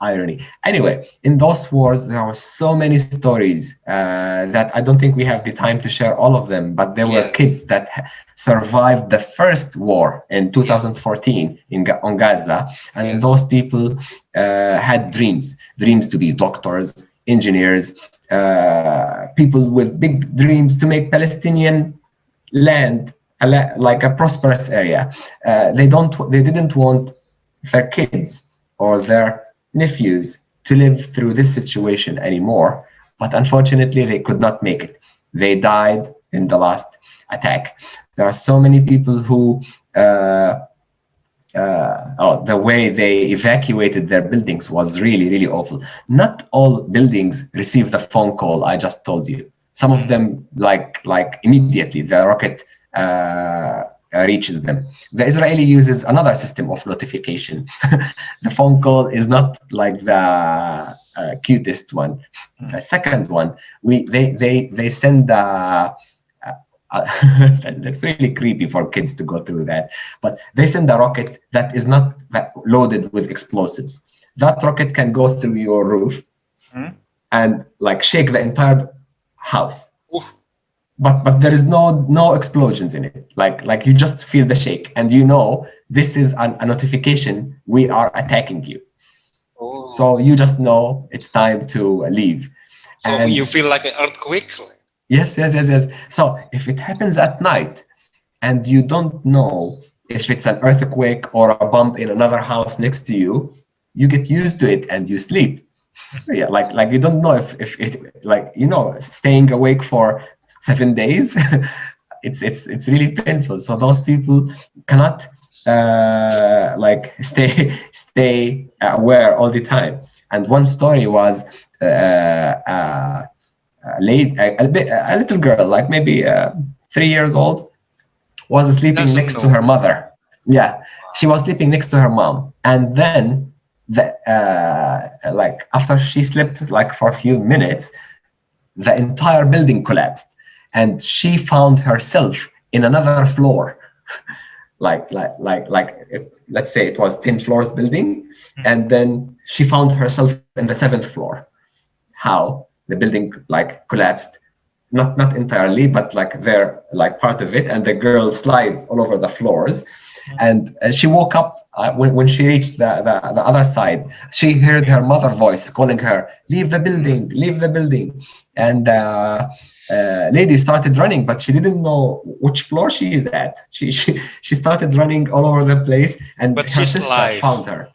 irony. Anyway, in those wars, there were so many stories that I don't think we have the time to share all of them, but there were Yes, kids that survived the first war in yes, 2014 on Gaza, and yes. those people had dreams to be doctors, engineers, people with big dreams to make Palestinian land like a prosperous area. They didn't want their kids or their nephews to live through this situation anymore. But unfortunately, they could not make it. They died in the last attack. There are so many people who the way they evacuated their buildings was really, really awful. Not all buildings received the phone call I just told you. Some of Mm. them, like immediately, the rocket reaches them. The Israeli uses another system of notification. The phone call is not like the cutest one. The Mm. second one, they send that's really creepy for kids to go through that. But they send a rocket that is not loaded with explosives. That rocket can go through your roof Mm. and like shake the entire house. Ooh. But there is no explosions in it. Like you just feel the shake, and you know this is a notification, we are attacking you. Oh. So you just know it's time to leave. So you And feel like an earthquake? yes. So if it happens at night, and you don't know if it's an earthquake or a bump in another house next to you, you get used to it and you sleep. Yeah, like you don't know if it, like, staying awake for 7 days. It's really painful. So those people cannot like stay aware all the time. And one story was a little girl, like maybe 3 years old, was sleeping Doesn't next to know. her mother. Yeah, she was sleeping next to her mom, and then like after she slept like for a few minutes, the entire building collapsed, and she found herself in another floor. Let's say it was 10 floors building, Mm. and then she found herself in the seventh floor. How? The building like collapsed, not entirely, but like there, like part of it, and the girl slide all over the floors. And she woke up when she reached the other side. She heard her mother voice calling her, leave the building, leave the building. And lady started running, but she didn't know which floor she is at. She started running all over the place, and But her she's sister alive. found her.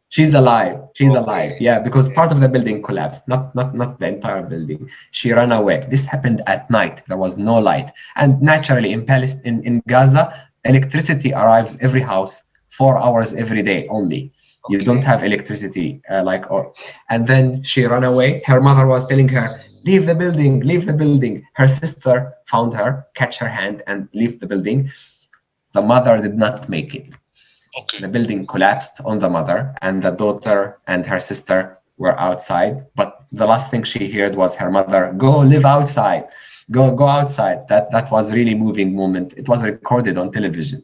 She's alive. She's alive. Okay. Yeah, because Okay. part of the building collapsed, not the entire building. She ran away. This happened at night. There was no light, and naturally in Palestine, in Gaza, electricity arrives every house 4 hours every day only. You don't Okay. have electricity and then she ran away. Her mother was telling her, leave the building, leave the building. Her sister found her, catch her hand, and leave the building. The mother did not make it. Okay. The building collapsed on the mother, and the daughter and her sister were outside. But the last thing she heard was her mother, "Go live outside, go outside." That was really moving moment. It was recorded on television.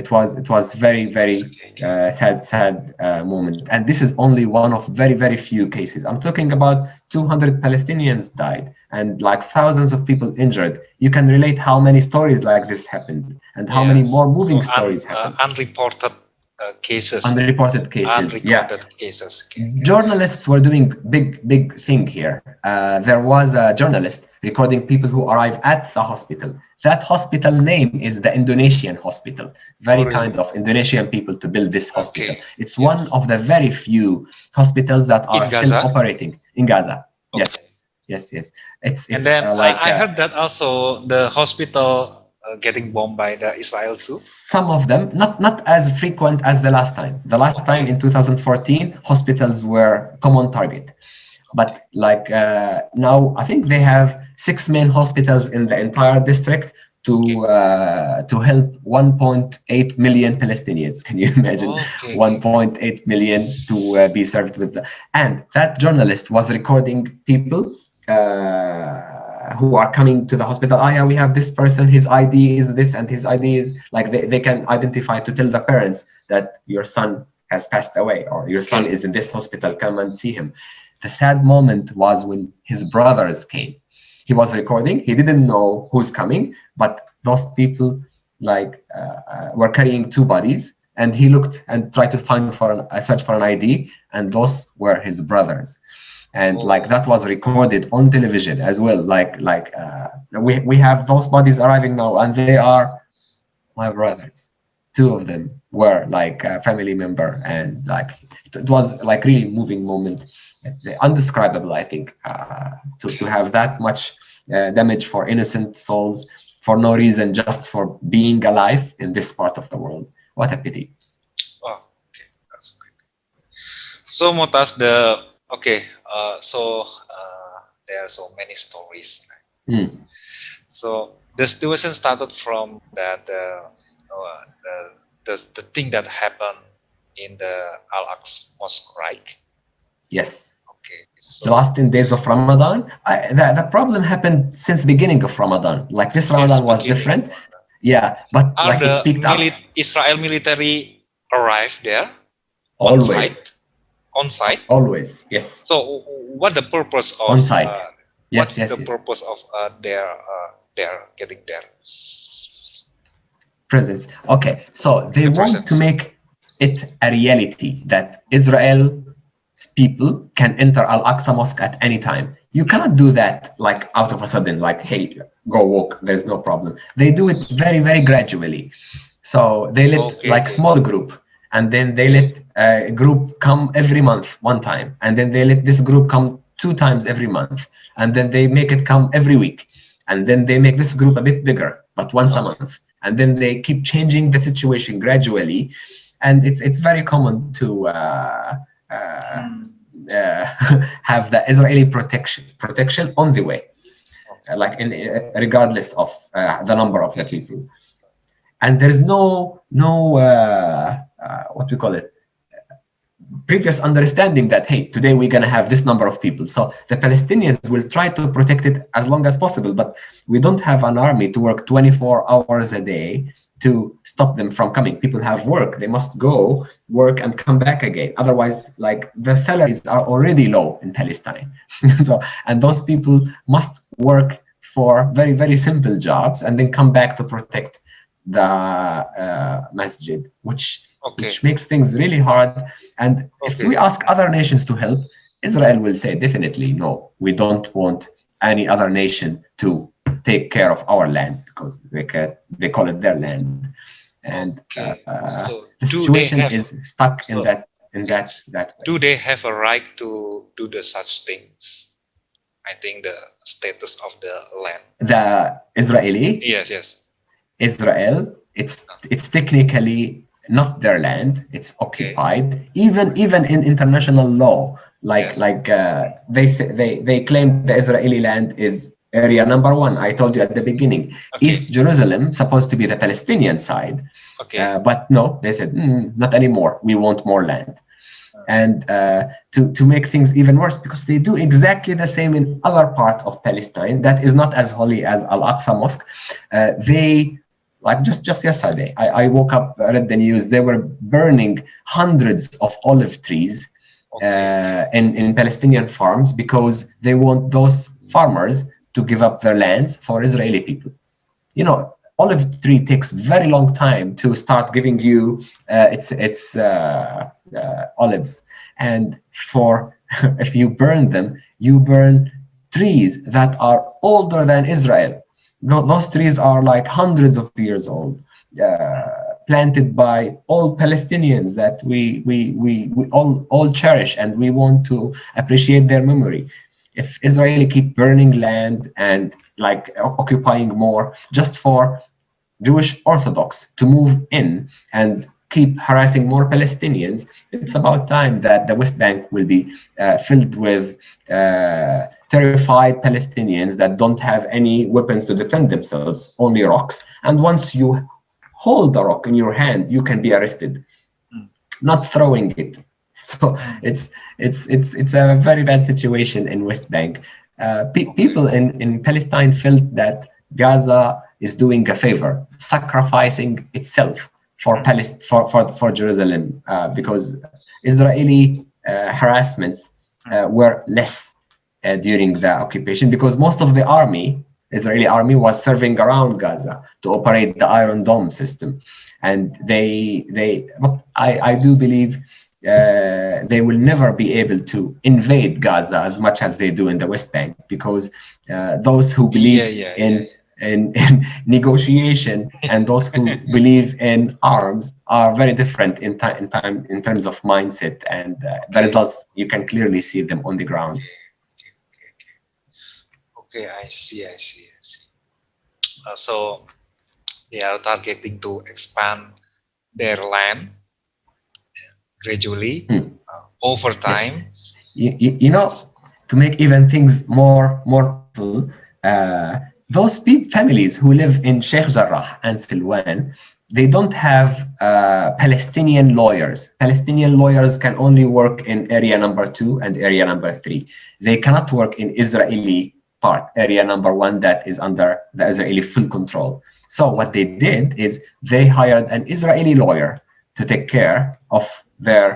It was very Okay. sad moment, and this is only one of very few cases. I'm talking about 200 Palestinians died and like thousands of people injured. You can relate how many stories like this happened and how many Yes. more moving So stories happened. unreported cases. Unreported cases, yeah. Unrecorded cases. Okay. Journalists were doing big thing here. There was a journalist recording people who arrive at the hospital. That hospital name is the Indonesian hospital. Very Oh, kind really? of Indonesian people to build this hospital. Okay. It's one Yes. of the very few hospitals that are In still Gaza. operating in Gaza. Okay. Yes. It's And it's then like I heard that also the hospital getting bombed by the Israel too. some of them, not as frequent as the last time. The last time Okay. in 2014, hospitals were common target. But like now, I think they have 6 main hospitals in the entire district Okay. to help 1.8 million Palestinians. Can you imagine Okay. 1.8 million to be served with? And that journalist was recording people who are coming to the hospital. Oh yeah, we have this person. His ID is this, and his ID is like they can identify to tell the parents that your son has passed away or your son Okay. is in this hospital. Come and see him. The sad moment was when his brothers came. He was recording. He didn't know who's coming, but those people were carrying two bodies, and he looked and tried to find a search for an ID, and those were his brothers. And like Oh. that was recorded on television as well. We have those bodies arriving now, and they are my brothers. Two of them were like a family member, and like it was like really moving moment, undescribable. I think to have that much damage for innocent souls for no reason, just for being alive in this part of the world. What a pity. Oh. Okay. That's great. So Motas, okay. There are so many stories. Mm. So the situation started from that the thing that happened in the Al-Aqsa Mosque, right? Yes. Okay. The So last 10 days of Ramadan, the problem happened since beginning of Ramadan. Like this since Ramadan was beginning of different. Yeah, but are like it the picked up Israel military arrived there on always, site? On site. always. Yes, So what the purpose on of site. what's Yes, yes, the yes. purpose of their getting there? Presence. Okay, so they The want to presence. make it a reality that Israel people can enter Al-Aqsa Mosque at any time. You cannot do that like out of a sudden, like, hey, go walk, there's no problem. They do it very gradually. So they let Okay, like okay, small group, and then they okay, let a group come every month, one time, and then they let this group come 2 times every month, and then they make it come every week, and then they make this group a bit bigger, but once a okay. month, and then they keep changing the situation gradually, and it's very common to uh, Hmm. have the Israeli protection on the way, Okay. regardless of the number of the people. And there's no what we call it, previous understanding that hey, today we're going to have this number of people, so the Palestinians will try to protect it as long as possible, but we don't have an army to work 24 hours a day to stop them from coming. People have work, they must go work and come back again, otherwise like the salaries are already low in Palestine. So and those people must work for very simple jobs and then come back to protect the masjid, which Okay. makes things really hard. And if we Okay. ask other nations to help, Israel will say definitely no. We don't want any other nation to take care of our land because they call it their land, and Okay. the So do situation they is have stuck in so okay. that way. Do they have a right to do the such things? I think the status of the land. The Israeli Yes, yes. Israel, it's technically not their land. It's Okay. occupied. Even in international law, Yes. they say, they claim the Israeli land is area number one. I told you at the beginning. East Okay. Jerusalem supposed to be the Palestinian side, Okay. but no, they said not anymore. We want more land. Uh, And to make things even worse, because they do exactly the same in other part of Palestine that is not as holy as Al-Aqsa Mosque. They like just yesterday, I woke up, read the news. They were burning hundreds of olive trees okay. in Palestinian farms because they want those farmers to give up their lands for Israeli people. You know, olive tree takes very long time to start giving you its olives, and for if you burn them, you burn trees that are older than Israel. Those trees are like hundreds of years old, planted by all Palestinians that we all cherish, and we want to appreciate their memory. If Israeli keep burning land and like occupying more just for Jewish Orthodox to move in and keep harassing more Palestinians, it's about time that the West Bank will be filled with terrified Palestinians that don't have any weapons to defend themselves, only rocks. And once you hold the rock in your hand, you can be arrested, Mm, not throwing it. So mm, it's a very bad situation in West Bank. okay. People in Palestine felt that Gaza is doing a favor, sacrificing itself for Mm, for Jerusalem, because Israeli harassments mm, were less during the occupation, because most of the Israeli army was serving around Gaza to operate the Iron Dome system, and but I do believe they will never be able to invade Gaza as much as they do in the West Bank, because those who yeah, believe yeah, yeah, in negotiation and those who believe in arms are very different in terms of mindset, and the okay. results you can clearly see them on the ground. Okay. Okay. Okay. Okay. I see. I see. I see. So they are targeting to expand their land gradually Hmm. over Yes, time. you know, to make even things more painful, those families who live in Sheikh Jarrah and Silwan, they don't have Palestinian lawyers. Palestinian lawyers can only work in area number 2 and area number 3. They cannot work in Israeli part, area number 1, that is under the Israeli full control. So what they did is they hired an Israeli lawyer to take care of their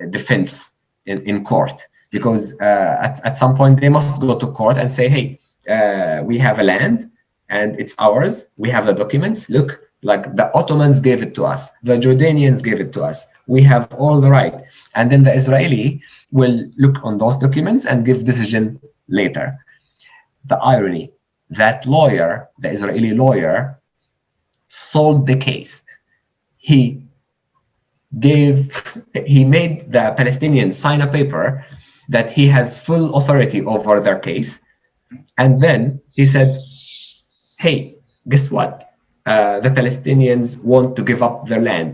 defense in court, because at some point they must go to court and say, hey, we have a land and it's ours. We have the documents. Look, like the Ottomans gave it to us, the Jordanians gave it to us. We have all the right. And then the Israeli will look on those documents and give decision later. The irony, that lawyer, the Israeli lawyer, sold the case. He gave he made the Palestinians sign a paper that he has full authority over their case, and then he said, "Hey, guess what? The Palestinians want to give up their land.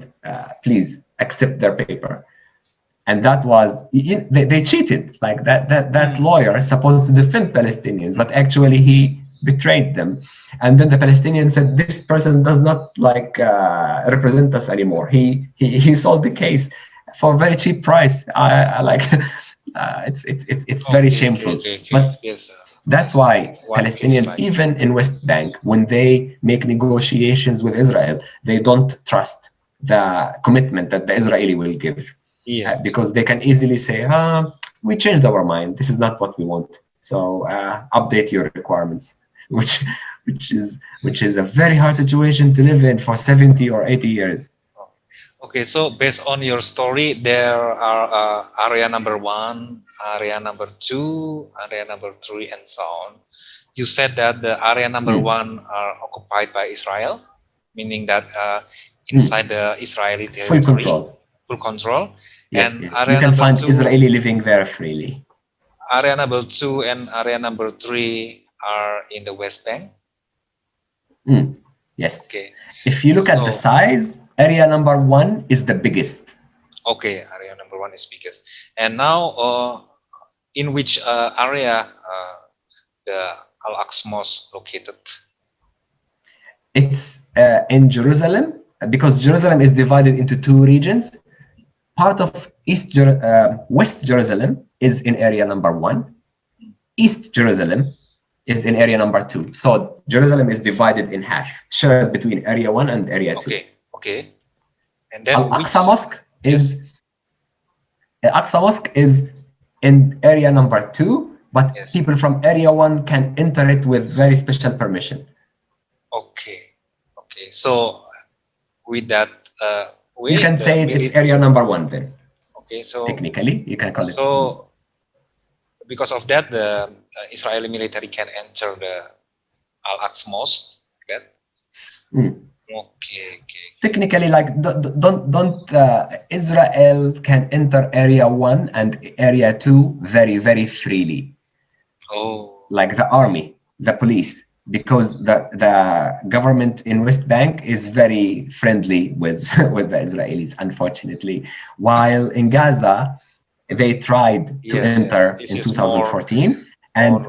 Please accept their paper." And that was they cheated. Like that Mm, lawyer is supposed to defend Palestinians, but actually he betrayed them. And then the Palestinians said, this person does not like represent us anymore. He sold the case for a very cheap price. I like it's very okay, okay, shameful. okay, okay. But Yes, that's why there's one case Palestinians, like that. even in West Bank, when they make negotiations with Israel, they don't trust the commitment that the Israeli will give, Yeah. because they can easily say, we changed our mind. This is not what we want. So update your requirements, which which is a very hard situation to live in for 70 or 80 years. Okay, so based on your story, there are area number 1, area number 2, area number 3, and so on. You said that the area number 1 are occupied by Israel, meaning that inside the Israeli Full territory, control. full control. Yes, And yes. You area can number find 2, Israeli living there freely. area number 2 and area number 3 are in the West Bank. Yes. Okay. If you look at the So, size, area number 1 is the biggest. okay, area number 1 is biggest. And now, in which area the Al-Aqsa Mosque located? It's in Jerusalem, because Jerusalem is divided into two regions. Part of West Jerusalem is in area number 1. East Jerusalem is in area number 2. So Jerusalem is divided in half, shared between area 1 and area 2. Okay, okay. And then Al-Aqsa Mosque yes. Al-Aqsa Mosque is in area number 2, but Yes. people from area 1 can enter it with very special permission. Okay, okay. So with that way, You can say it's area number 1 then. Okay, so technically you can call it. So because of that, the Israeli military can enter the Al-Aqsa Mosque. That. Okay. Technically, like don't Israel can enter area 1 and area 2 very, very freely. Oh. Like the army, the police, because the government in West Bank is very friendly with with the Israelis, unfortunately. While in Gaza, they tried to enter in 2014 and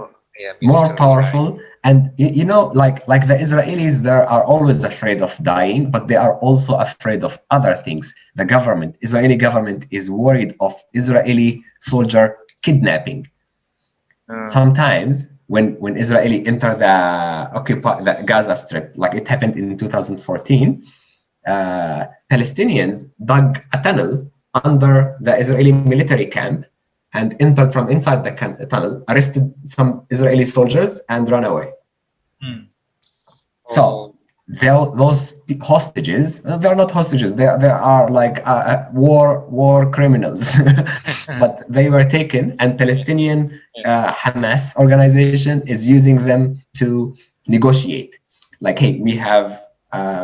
more powerful. And you know, like the Israelis, they are always afraid of dying, but they are also afraid of other things. The government, Israeli government, is worried of Israeli soldier kidnapping. Sometimes when Israeli enter the Gaza Strip, like it happened in 2014, Palestinians dug a tunnel under the Israeli military camp and entered from inside the tunnel, arrested some Israeli soldiers, and ran away. So those hostages, they're not hostages, they are like war criminals, but they were taken, and Palestinian Hamas organization is using them to negotiate. Like, hey, we have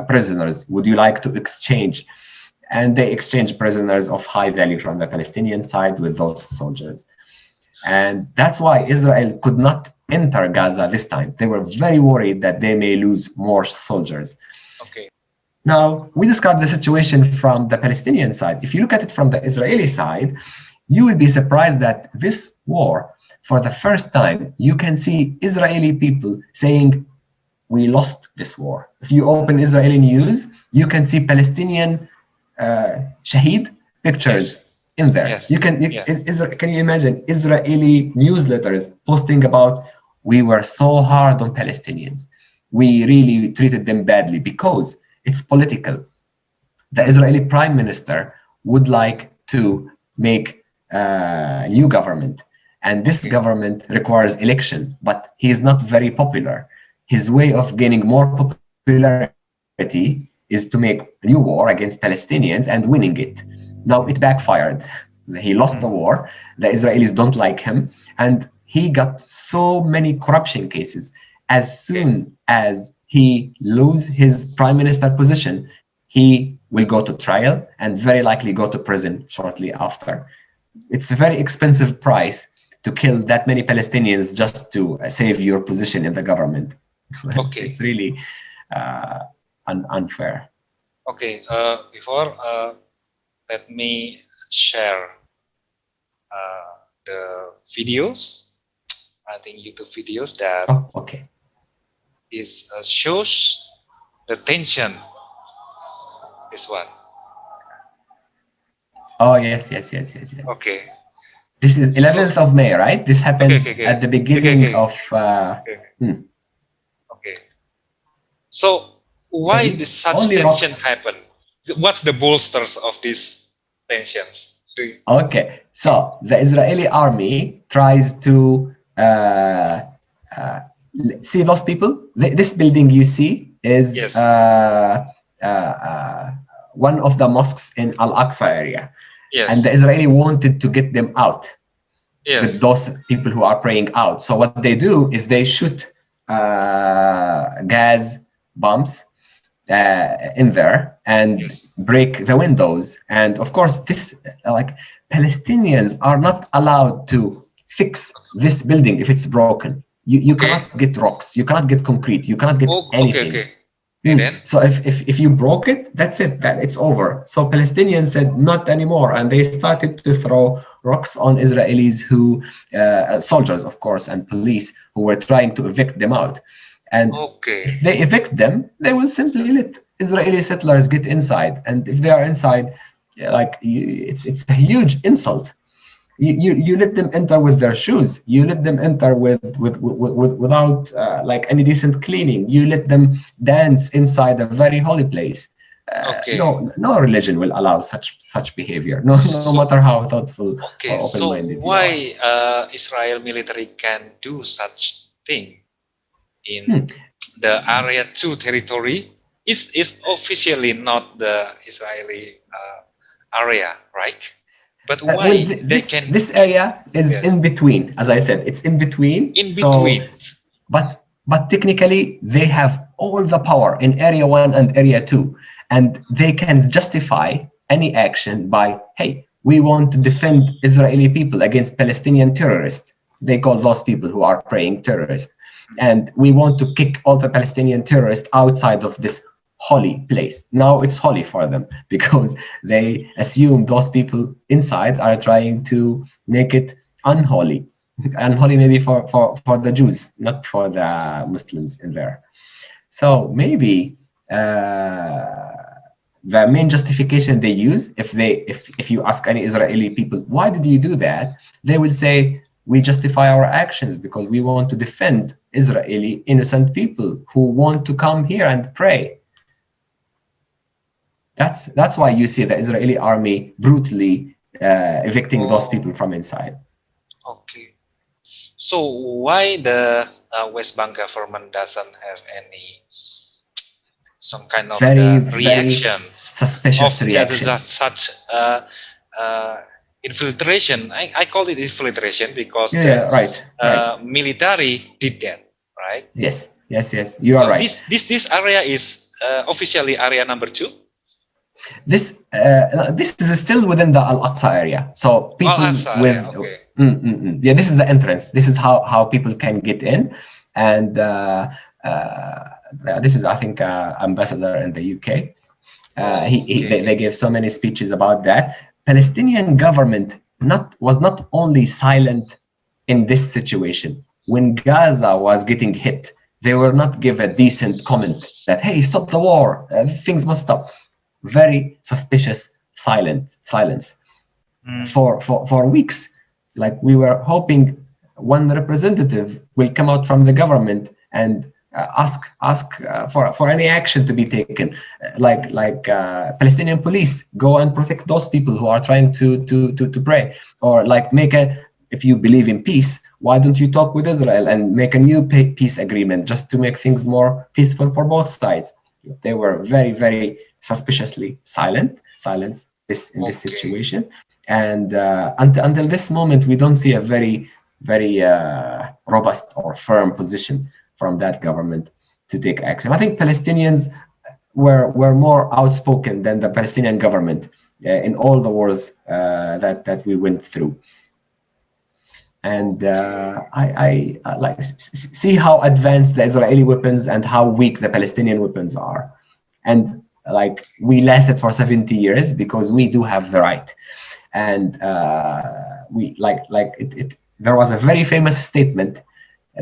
prisoners, would you like to exchange? And they exchange prisoners of high value from the Palestinian side with those soldiers. And that's why Israel could not enter Gaza this time. They were very worried that they may lose more soldiers. Okay. Now, we describe the situation from the Palestinian side. If you look at it from the Israeli side, you will be surprised that this war, for the first time, you can see Israeli people saying, we lost this war. If you open Israeli news, you can see Palestinian Shaheed pictures in there. Yes. Can you imagine Israeli newsletters posting about, we were so hard on Palestinians, we really treated them badly, because it's political. The Israeli prime minister would like to make a new government, and this government requires election, but he is not very popular. His way of gaining more popularity is to make a new war against Palestinians and winning it. Now it backfired. He lost the war. The Israelis don't like him, and he got so many corruption cases. As soon as he loses his prime minister position, he will go to trial and very likely go to prison shortly after. It's a very expensive price to kill that many Palestinians just to save your position in the government. It's really unfair. Okay, before let me share the videos. I think YouTube videos that shows the tension. This one. Oh yes. Okay. This is 11th of May, right? This happened at the beginning of. Okay. So why this such tension happen? What's the bolsters of these tensions? Okay, so the Israeli army tries to See those people? This building you see is Yes. one of the mosques in Al-Aqsa area. And Yes. the Israeli wanted to get them out with Yes. those people who are praying out. So what they do is they shoot gas bombs Yes. in there and Yes. break the windows. And of course, this like Palestinians are not allowed to fix this building if it's broken. You Okay. cannot get rocks, you cannot get concrete, you cannot get Oh, okay. anything. Okay. Okay. Then. So if you broke it, that's it. That it's over. So Palestinians said not anymore, and they started to throw rocks on Israelis who, soldiers of course, and police who were trying to evict them out. And Okay. if they evict them, they will So, simply let Israeli settlers get inside. And if they are inside, yeah, like it's a huge insult. You let them enter with their shoes. You let them enter without like any decent cleaning. You let them dance inside a very holy place. okay. No religion will allow such behavior. No So, matter how thoughtful or okay. So open-minded you are. why Israel military can do such thing in Hmm. the Area 2 territory? Is officially not the Israeli area, right? But Well, why they can? this area is Yes. in between. As I said, it's in between. In So, between. but technically, they have all the power in Area 1 and Area 2, and they can justify any action by, hey, we want to defend Israeli people against Palestinian terrorists. They call those people who are praying terrorists, and we want to kick all the Palestinian terrorists outside of this holy place. Now it's holy for them because they assume those people inside are trying to make it unholy. Unholy maybe for the Jews, not for the Muslims in there. So maybe the main justification they use, if you ask any Israeli people, why did you do that? They will say, we justify our actions because we want to defend Israeli innocent people who want to come here and pray. That's why you see the Israeli army brutally evicting those people Oh, from inside. okay. So why the West Bank government doesn't have any some kind of Very, the very reaction of suspicious reaction. such uh, infiltration? I call it infiltration because Yeah, the yeah, right, right. military did that, right? Yes, yes, yes. You are So right. this area is officially area number 2. This is still within the Al Aqsa area. So Al people Aqsa with area. Okay. yeah, this is the entrance. This is how people can get in, and this is I think ambassador in the UK. Oh, okay, They okay. gave so many speeches about that. Palestinian government was not only silent in this situation. When Gaza was getting hit, they will not give a decent comment that, hey, stop the war, things must stop. Very suspicious silence Mm, for weeks. Like we were hoping one representative will come out from the government and ask for any action to be taken, Palestinian police go and protect those people who are trying to pray, or like make a, if you believe in peace, why don't you talk with Israel and make a new peace agreement just to make things more peaceful for both sides? They were very suspiciously silence this in this okay. situation, and until this moment, we don't see a very robust or firm position from that government to take action. I think Palestinians were more outspoken than the Palestinian government in all the wars that we went through. And Okay. I like see how advanced the Israeli weapons and how weak the Palestinian weapons are. And like we lasted for 70 years because we do have the right. And we there was a very famous statement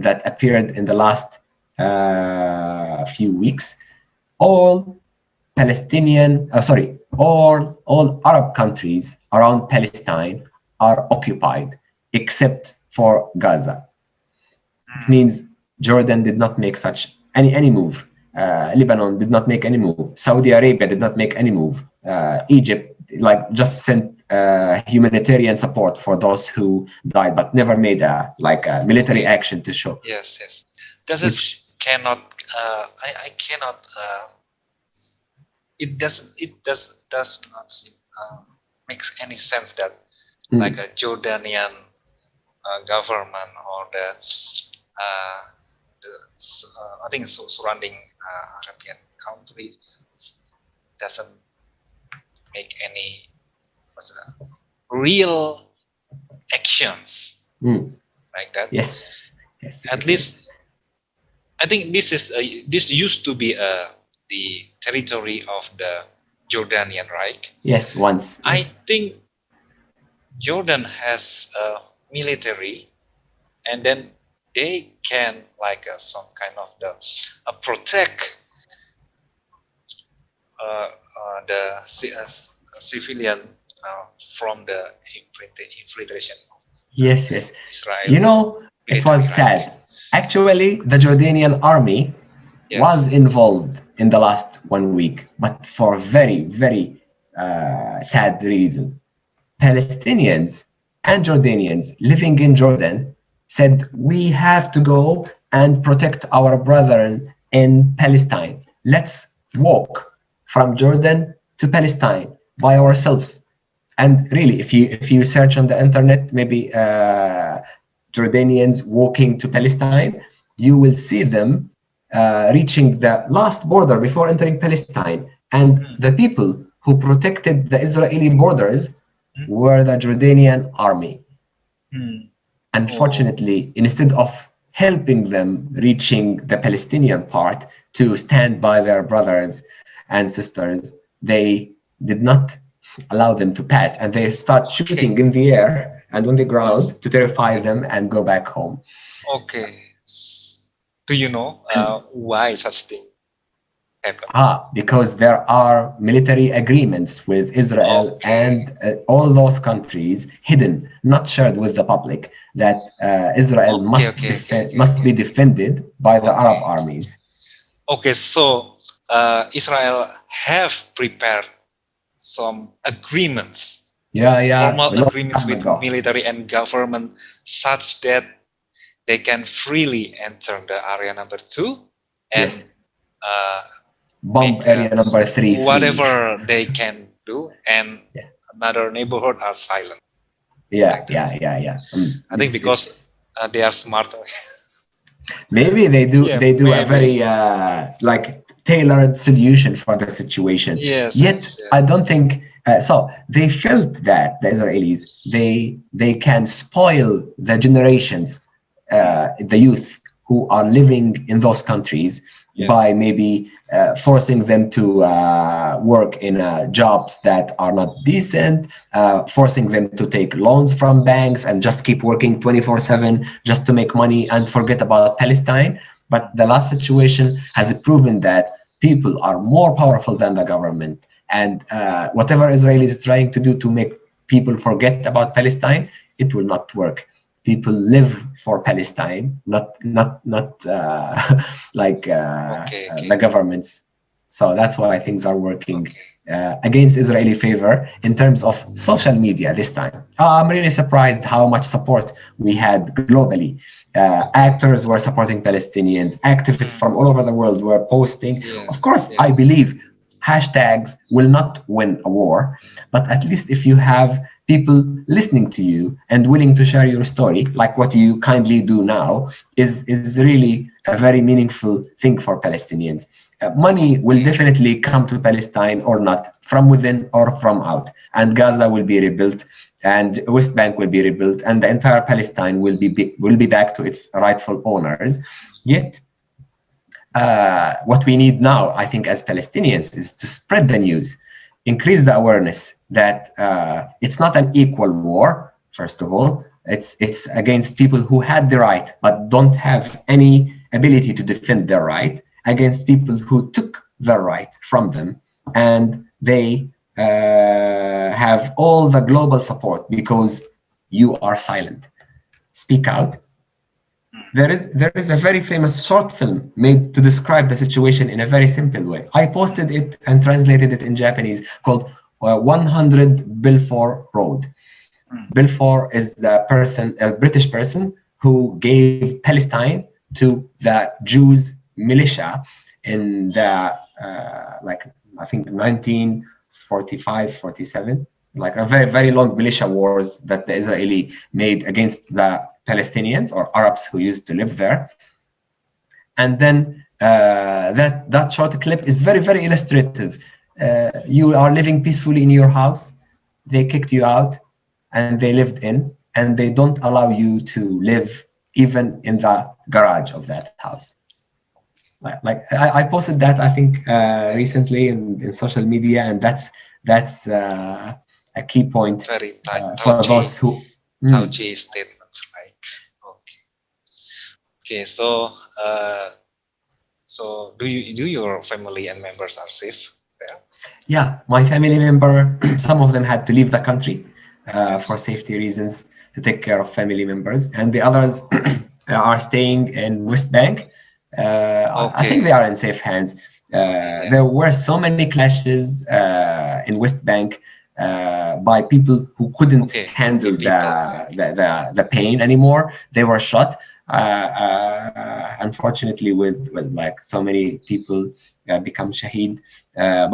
that appeared in the last few weeks. All all Arab countries around Palestine are occupied except for Gaza. It Mm, means Jordan did not make any move. Lebanon did not make any move. Saudi Arabia did not make any move. Egypt like just sent humanitarian support for those who died, but never made a military okay. action to show. Yes, yes. This Which is cannot. I cannot. It does not seem, makes any sense that like mm, a Jordanian government or uh, I think surrounding Arabian countries doesn't make any what's that, real actions mm, like that. yes, yes, At yes, yes, least I think this used to be the territory of the Jordanian Reich. yes. Once, I yes, think Jordan has a military, and then they can like some kind of the protect the civilian from the infiltration of yes, yes. Israel You know, it military, was right? sad. Actually, the Jordanian army was Yes. involved in the last 1 week, but for a very, very sad reason. Palestinians and Jordanians living in Jordan said, we have to go and protect our brethren in Palestine. Let's walk from Jordan to Palestine by ourselves. And really, if you search on the internet, maybe Jordanians walking to Palestine, you will see them reaching the last border before entering Palestine. And Hmm. the people who protected the Israeli borders Hmm. were the Jordanian army. Hmm. Oh, Unfortunately, instead of helping them reaching the Palestinian part to stand by their brothers and sisters, they did not allow them to pass, and they start okay. shooting in the air and on the Yes. ground to terrify Yes. them and go back home. Okay. Do you know And why such thing happened? because there are military agreements with Israel Okay. and all those countries hidden, not shared with the public, that Israel Okay. Okay. Okay. Okay. must be Okay. defended by the Arab Okay. armies. Okay. So Israel have prepared some agreements, Yeah, yeah, formal a long agreements time with ago. military and government, such that they can freely enter the area number two and Yes, uh, bomb make area number three free. whatever they can do, and Yeah, another neighborhood are silent yeah, like yeah, this. yeah, yeah. I think because It's they are smarter. maybe Yeah, they do a maybe. very like tailored solution for the situation. Yes, Yet yes, I don't think so. They felt that the Israelis they can spoil the generations, yeah. the youth who are living in those countries by Yes. maybe forcing them to work in jobs that are not decent, forcing them to take loans from banks and just keep working 24/7 just to make money and forget about Palestine. But the last situation has proven that people are more powerful than the government. And whatever Israel is trying to do to make people forget about Palestine, it will not work. People live for Palestine, not like Okay, the okay, governments. So that's why things are working okay. against Israeli favor in terms of social media this time. I'm really surprised how much support we had globally. Okay. Actors were supporting Palestinians, activists Hmm. from all over the world were posting. Of Yes, course, I yes. believe hashtags will not win a war, but at least if you have people listening to you and willing to share your story, like what you kindly do now, is really a very meaningful thing for Palestinians. Money will Okay. definitely come to Palestine or not, from within or from out, and Gaza will be rebuilt, and West Bank will be rebuilt, and the entire Palestine will be back to its rightful owners. Yet what we need now, I think, as Palestinians, is to spread the news, increase the awareness that it's not an equal war. First of all, it's against people who had the right but don't have any ability to defend their right, against people who took the right from them, and they have all the global support because you are silent. Speak out. There is a very famous short film made to describe the situation in a very simple way. I posted it and translated it in Japanese called 100 Balfour Road. Hmm. Balfour is the person, a British person who gave Palestine to to the Jews militia in the like I think 1945, 47, like a very very long militia wars that the Israeli made against the Palestinians or Arabs who used to live there. And then that short clip is very very illustrative. You are living peacefully in your house, they kicked you out, and they lived in, and they don't allow you to live even in the garage of that house. I posted that I think recently in social media, and that's a key point Very for those who. touchy statements, like, okay. Okay, so do your family and members are safe there? Yeah, my family member, some of them had to leave the country for Yes. safety reasons to take care of family members, and the others are staying in West Bank. I think they Okay. are in safe hands. Yeah. There were so many clashes in West Bank by people who couldn't Okay. handle Okay. People. the pain anymore. They were shot. Unfortunately, with like so many people become shaheed,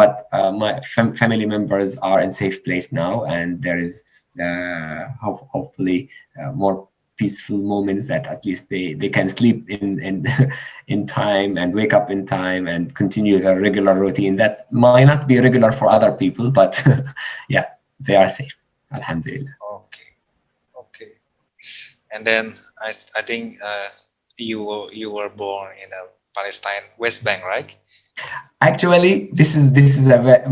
but my family members are in safe place now, and there is hopefully more peaceful moments that at least they can sleep in in time and wake up in time and continue their regular routine that might not be regular for other people, but yeah, they are safe, alhamdulillah. Okay. Okay. And then I think you were born in a Palestine West Bank, right? Actually, this is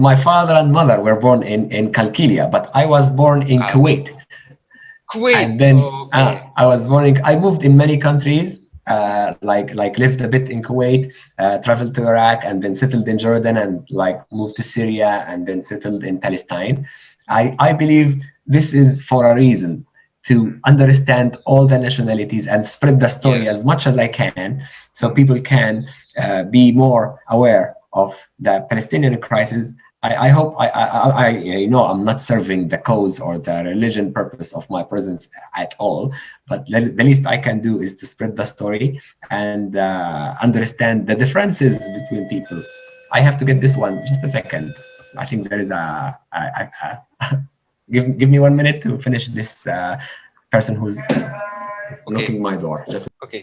my father and mother were born in Kalkilia, but I was born in Kuwait. And Kuwait. then Okay. I was born I moved in many countries, like lived a bit in Kuwait, traveled to Iraq, and then settled in Jordan, and like moved to Syria, and then settled in Palestine. I believe this is for a reason, to understand all the nationalities and spread the story Yes. as much as I can, so people can be more aware of the Palestinian crisis. I hope I know I'm not serving the cause or the religion purpose of my presence at all, but the least I can do is to spread the story and understand the differences between people. I have to get this one. Just a second. I think there is give me 1 minute to finish this person who's knocking Okay. my door. Just Okay.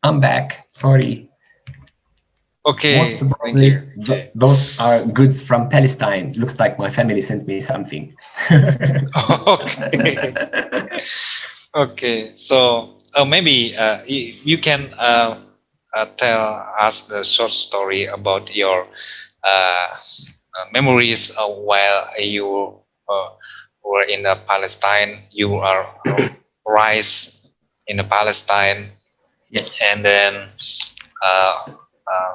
I'm back. Sorry. Most Okay. Thank probably you. Okay. those are goods from Palestine. Looks like my family sent me something. Okay. Okay. So maybe you can tell us the short story about your memories while you uh, were in Palestine. You are raised in Palestine, Yes. and then uh, uh,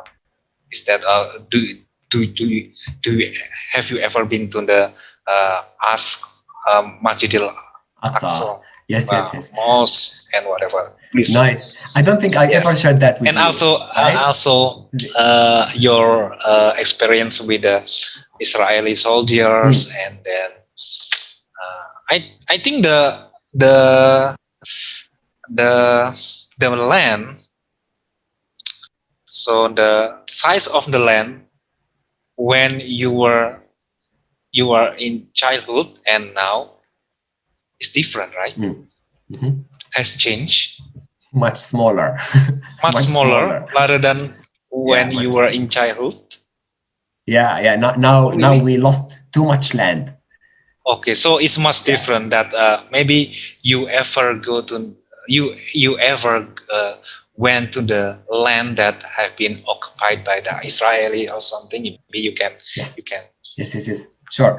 is that do you, have you ever been to the Ask Masjidil Aqsa. Aqsa Yes, yes, yes. mosque and whatever? Please. Nice. I don't think I ever Yes. shared that with And you, right? also your experience with the Israeli soldiers, Hmm. and then I think the the land, so the size of the land when you are in childhood and now is different, right? Hmm. Mhm. Has changed, Much smaller. much Much smaller smaller. rather than Yeah, when you much were smaller. in childhood. Yeah, yeah. Now Really? we lost too much land. Okay, so it's much Yeah. different that maybe you ever go to you ever went to the land that have been occupied by the Israeli or something. Maybe you Yes. can. Yes, yes, yes. Sure.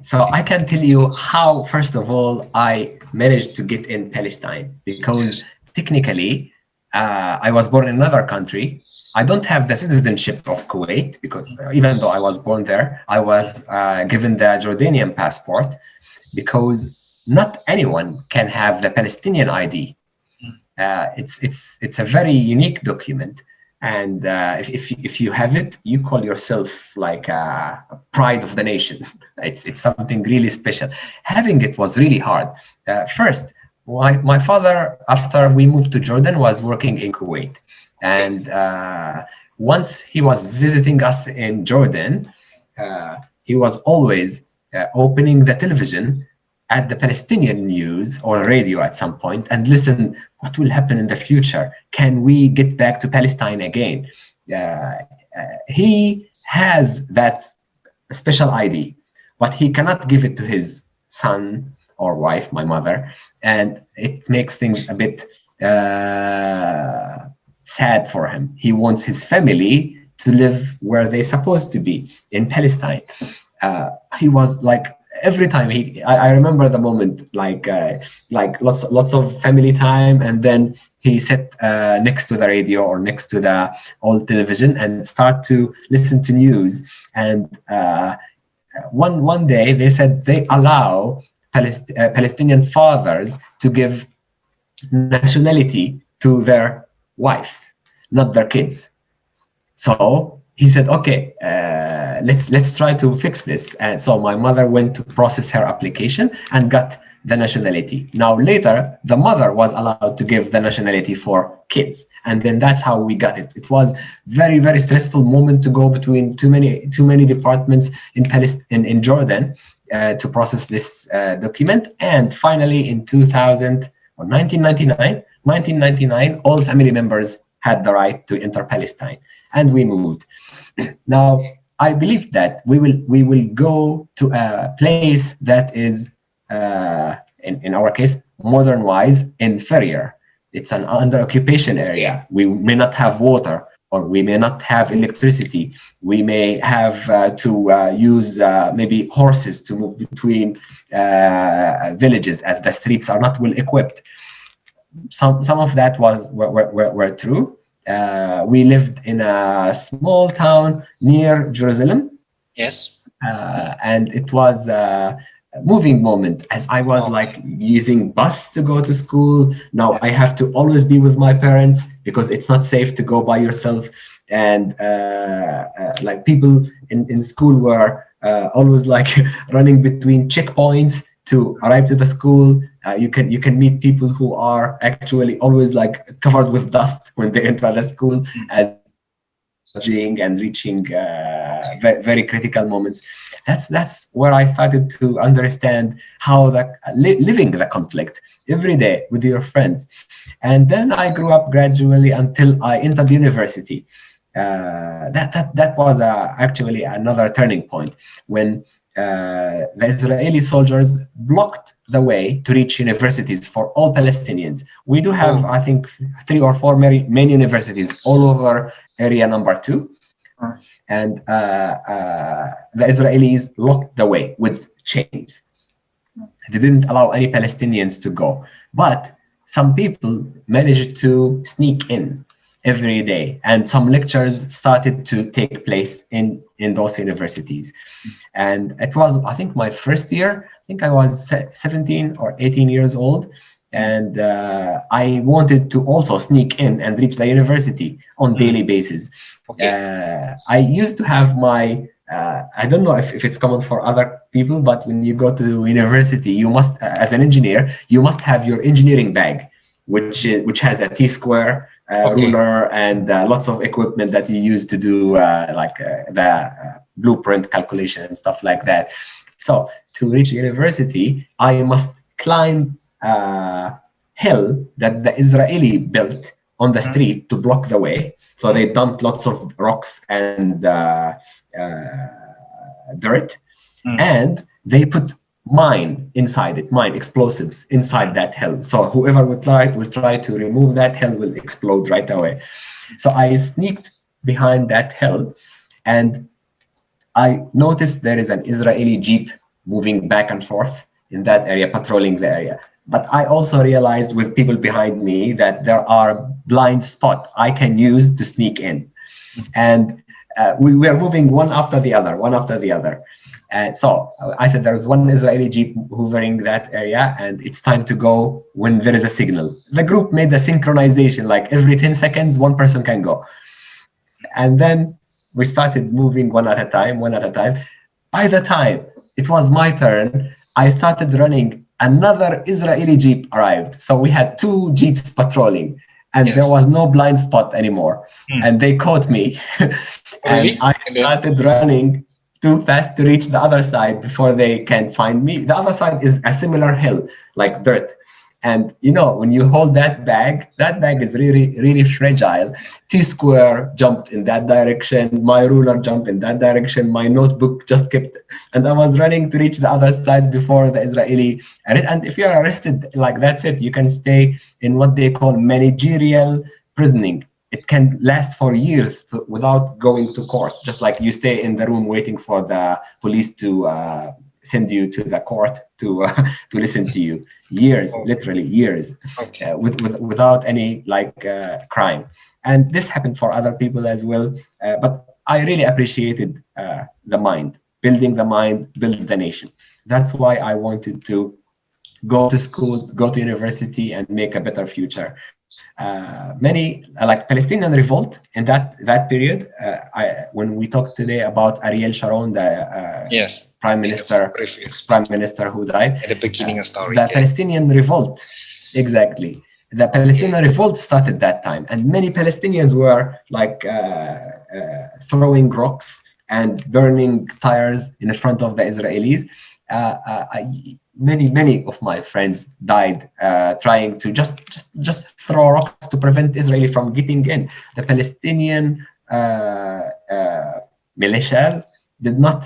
So I can tell you how, first of all, I managed to get in Palestine because Yes. technically, I was born in another country. I don't have the citizenship of Kuwait because even though I was born there, I was given the Jordanian passport because not anyone can have the Palestinian ID. It's a very unique document, and if you have it, you call yourself like a pride of the nation. It's something really special. Having it was really hard. First, my father, after we moved to Jordan, was working in Kuwait, Okay. and once he was visiting us in Jordan, he was always opening the television at the Palestinian news or radio at some point and listen what will happen in the future. Can we get back to Palestine again? He has that special ID, but he cannot give it to his son or wife, my mother, and it makes things a bit sad for him. He wants his family to live where they're supposed to be in Palestine. He was like every time I remember the moment like lots of family time, and then he sat next to the radio or next to the old television and start to listen to news. And one day they said they allow Palestinian fathers to give nationality to their wives, not their kids. So he said, "Okay, let's try to fix this." And so my mother went to process her application and got the nationality. Now later, the mother was allowed to give the nationality for kids, and then that's how we got it. It was very stressful moment to go between too many departments in Palestine in Jordan to process this document, and finally in 2000 or 1999, all family members had the right to enter Palestine, and we moved. Now, I believe that we will go to a place that is, in our case, modern wise inferior. It's an under occupation Okay. area. We may not have water, or we may not have electricity. We may have to use maybe horses to move between villages, as the streets are not well equipped. Some of that were true. We lived in a small town near Jerusalem, Yes. and it was a moving moment as I was Okay. like using bus to go to school. Now I have to always be with my parents because it's not safe to go by yourself. And like people in school were always like running between checkpoints to arrive to the school. You can meet people who are actually always like covered with dust when they enter the school as they are dodging and reaching very critical moments. That's where I started to understand how living the conflict every day with your friends. And then I grew up gradually until I entered university. That was actually another turning point when the Israeli soldiers blocked the way to reach universities for all Palestinians. We do have, Oh. I think, three or four main universities all over area number two, Uh, and the Israelis locked the way with chains. They didn't allow any Palestinians to go. But some people managed to sneak in every day, and some lectures started to take place in those universities. And it was, I think, my first year. I think I was 17 or 18 years old, and I wanted to also sneak in and reach the university on mm. daily basis. Okay. I used to have my I don't know if it's common for other people, but when you go to university, you must, as an engineer, you must have your engineering bag, which has a T-square Okay. ruler and lots of equipment that you use to do the blueprint calculation and stuff like that. So to reach university, I must climb hill that the Israeli built on the Mm. street to block the way. So they dumped lots of rocks and uh, dirt, Mm. and they put mine inside it, mine explosives inside that hell. So whoever will try to remove that hell will explode right away. So I sneaked behind that hell, and I noticed there is an Israeli jeep moving back and forth in that area, patrolling the area. But I also realized with people behind me that there are blind spots I can use to sneak in. And we were moving one after the other, one after the other. And so I said, there's one Israeli jeep hovering that area, and it's time to go when there is a signal. The group made a synchronization, like every 10 seconds, one person can go. And then we started moving one at a time, one at a time. By the time it was my turn, I started running. Another Israeli jeep arrived. So we had two jeeps patrolling, and there Yes. was no blind spot anymore. And they caught me. And Really? I And then started running too fast to reach the other side before they can find me. The other side is a similar hill, like dirt. And when you hold that bag is really, really fragile. T-square jumped in that direction. My ruler jumped in that direction. My notebook just kept, and I was running to reach the other side before the Israeli. And if you are arrested, like that's it, you can stay in what they call managerial prisoning. It can last for years without going to court. Just like you stay in the room waiting for the police to send you to the court to to listen to you. Years, okay. literally years, Okay. without any crime. And this happened for other people as well. But I really appreciated the mind. Building the mind builds the nation. That's why I wanted to go to school, go to university, and make a better future. Many like Palestinian revolt in that period. When we talk today about Ariel Sharon, the Yes. prime In the minister, previous ex-prime minister who died, at the beginning of story. the Yeah. Palestinian revolt, exactly. The Okay. Palestinian revolt started that time, and many Palestinians were throwing rocks and burning tires in front of the Israelis. Many of my friends died trying to just throw rocks to prevent Israeli from getting in. The Palestinian militias did not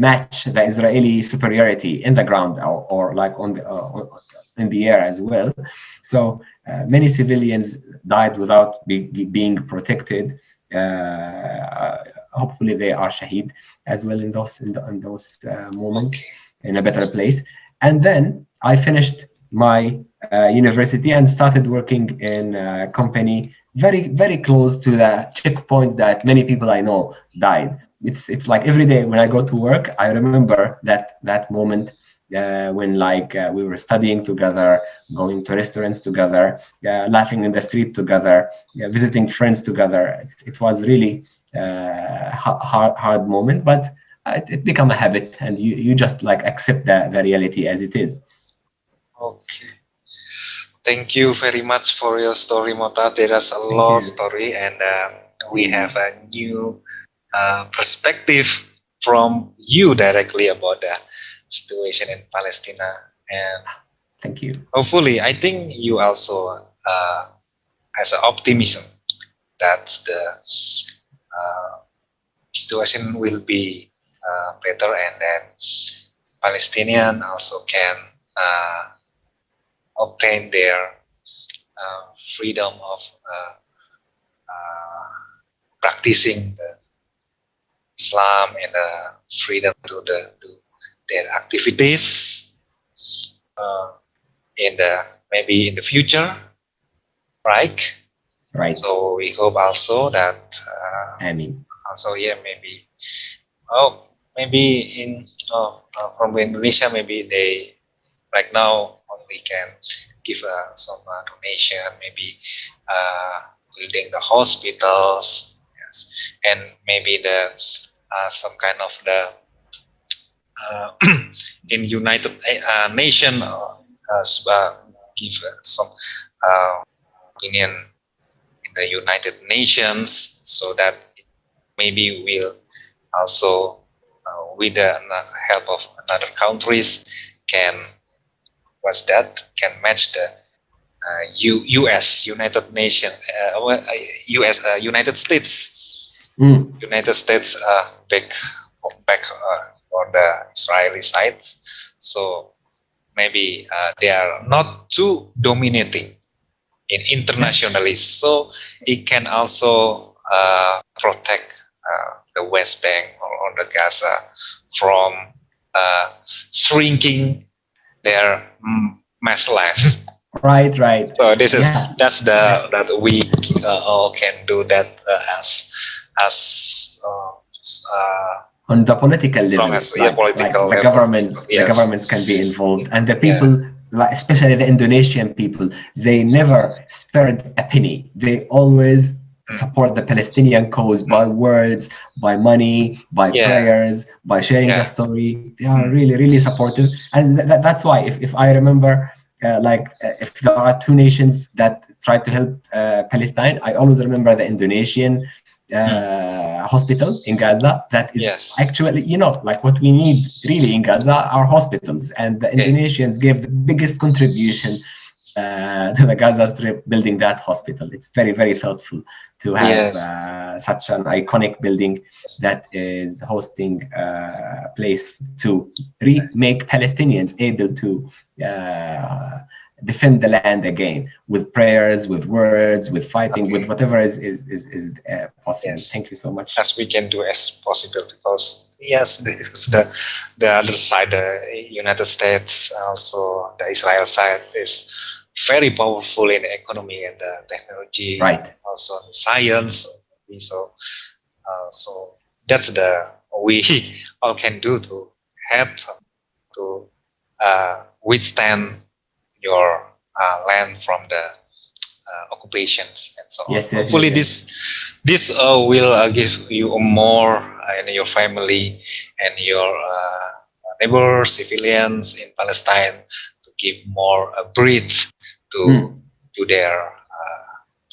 match the Israeli superiority in the ground, or like in the air as well. So many civilians died without being protected. Hopefully they are shaheed as well in those moments Okay. in a better place. And then I finished my university and started working in a company very, very close to the checkpoint that many people I know died. It's like every day when I go to work, I remember that moment when we were studying together, going to restaurants together, laughing in the street together, visiting friends together. It was really hard moment, but it became a habit, and you just accept the reality as it is. Okay. Thank you very much for your story, Mota. There is a Thank lot you. story, and we have a new perspective from you directly about the situation in Palestine. And Thank you. hopefully, I think you also has an optimism that the situation will be better, and then Palestinian also can uh, obtain their freedom of uh, practicing the Islam, and freedom to do their activities uh, in the maybe in the future, right? Right. So we hope also that I mean, also, yeah, maybe, oh, maybe in from Indonesia, maybe they right now only can give some donation, maybe building the hospitals, yes, and maybe the some kind of the uh, in United Nation give some opinion in the United Nations, so that maybe we'll also with the help of another countries can was that can match the U.S. United Nation U.S. United States mm, United States back for the Israeli side. So maybe they are not too dominating in internationally, so it can also protect the West Bank or the Gaza from uh, shrinking their mass land. Right. So this is Yeah. that's Yes. the that we all can do that as On the political strong level, as like political level. the Yes, governments can be involved, and the yeah, people, like especially the Indonesian people, they never spared a penny. They always mm, support the Palestinian cause by mm, words, by money, by yeah, prayers, by sharing a yeah, story. They are mm, really supportive, and that's why if I remember. If there are two nations that try to help Palestine, I always remember the Indonesian mm, hospital in Gaza that is yes, actually, like what we need really in Gaza are hospitals. And the okay, Indonesians gave the biggest contribution to the Gaza Strip building that hospital. It's very thoughtful to have yes, such an iconic building that is hosting a place to remake Palestinians able to uh, defend the land again with prayers, with words, with fighting, with okay, whatever is possible. yes, Thank you so much. as we can do as possible, because yes, because the other side, the United States, also the Israel side is very powerful in the economy and the technology, Right. also in science. So so that's the we all can do to help to withstand your land from the occupations and so on. Hopefully, Yes. this will give you more in your family and your neighbors, civilians in Palestine, to give more breath to Mm, their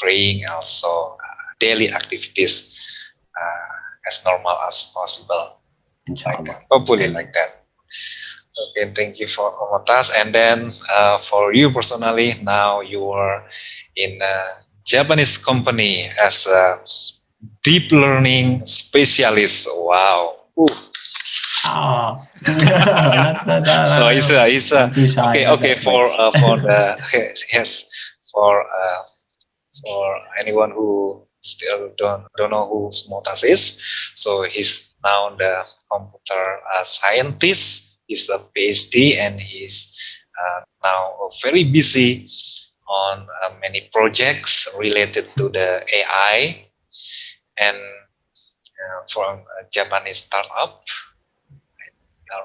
praying, also daily activities as normal as possible. Like inshallah. hopefully like Amen. that. Okay, thank you for Omotas. And then for you personally, now you are in a Japanese company as a deep learning specialist. Wow. Ooh. Ah, not, So it's a I'm too shy, not okay that much. for the yes for anyone who still don't know who Motas is. So he's now the computer scientist. He's a PhD and he's now very busy on many projects related to the AI and from a Japanese startup,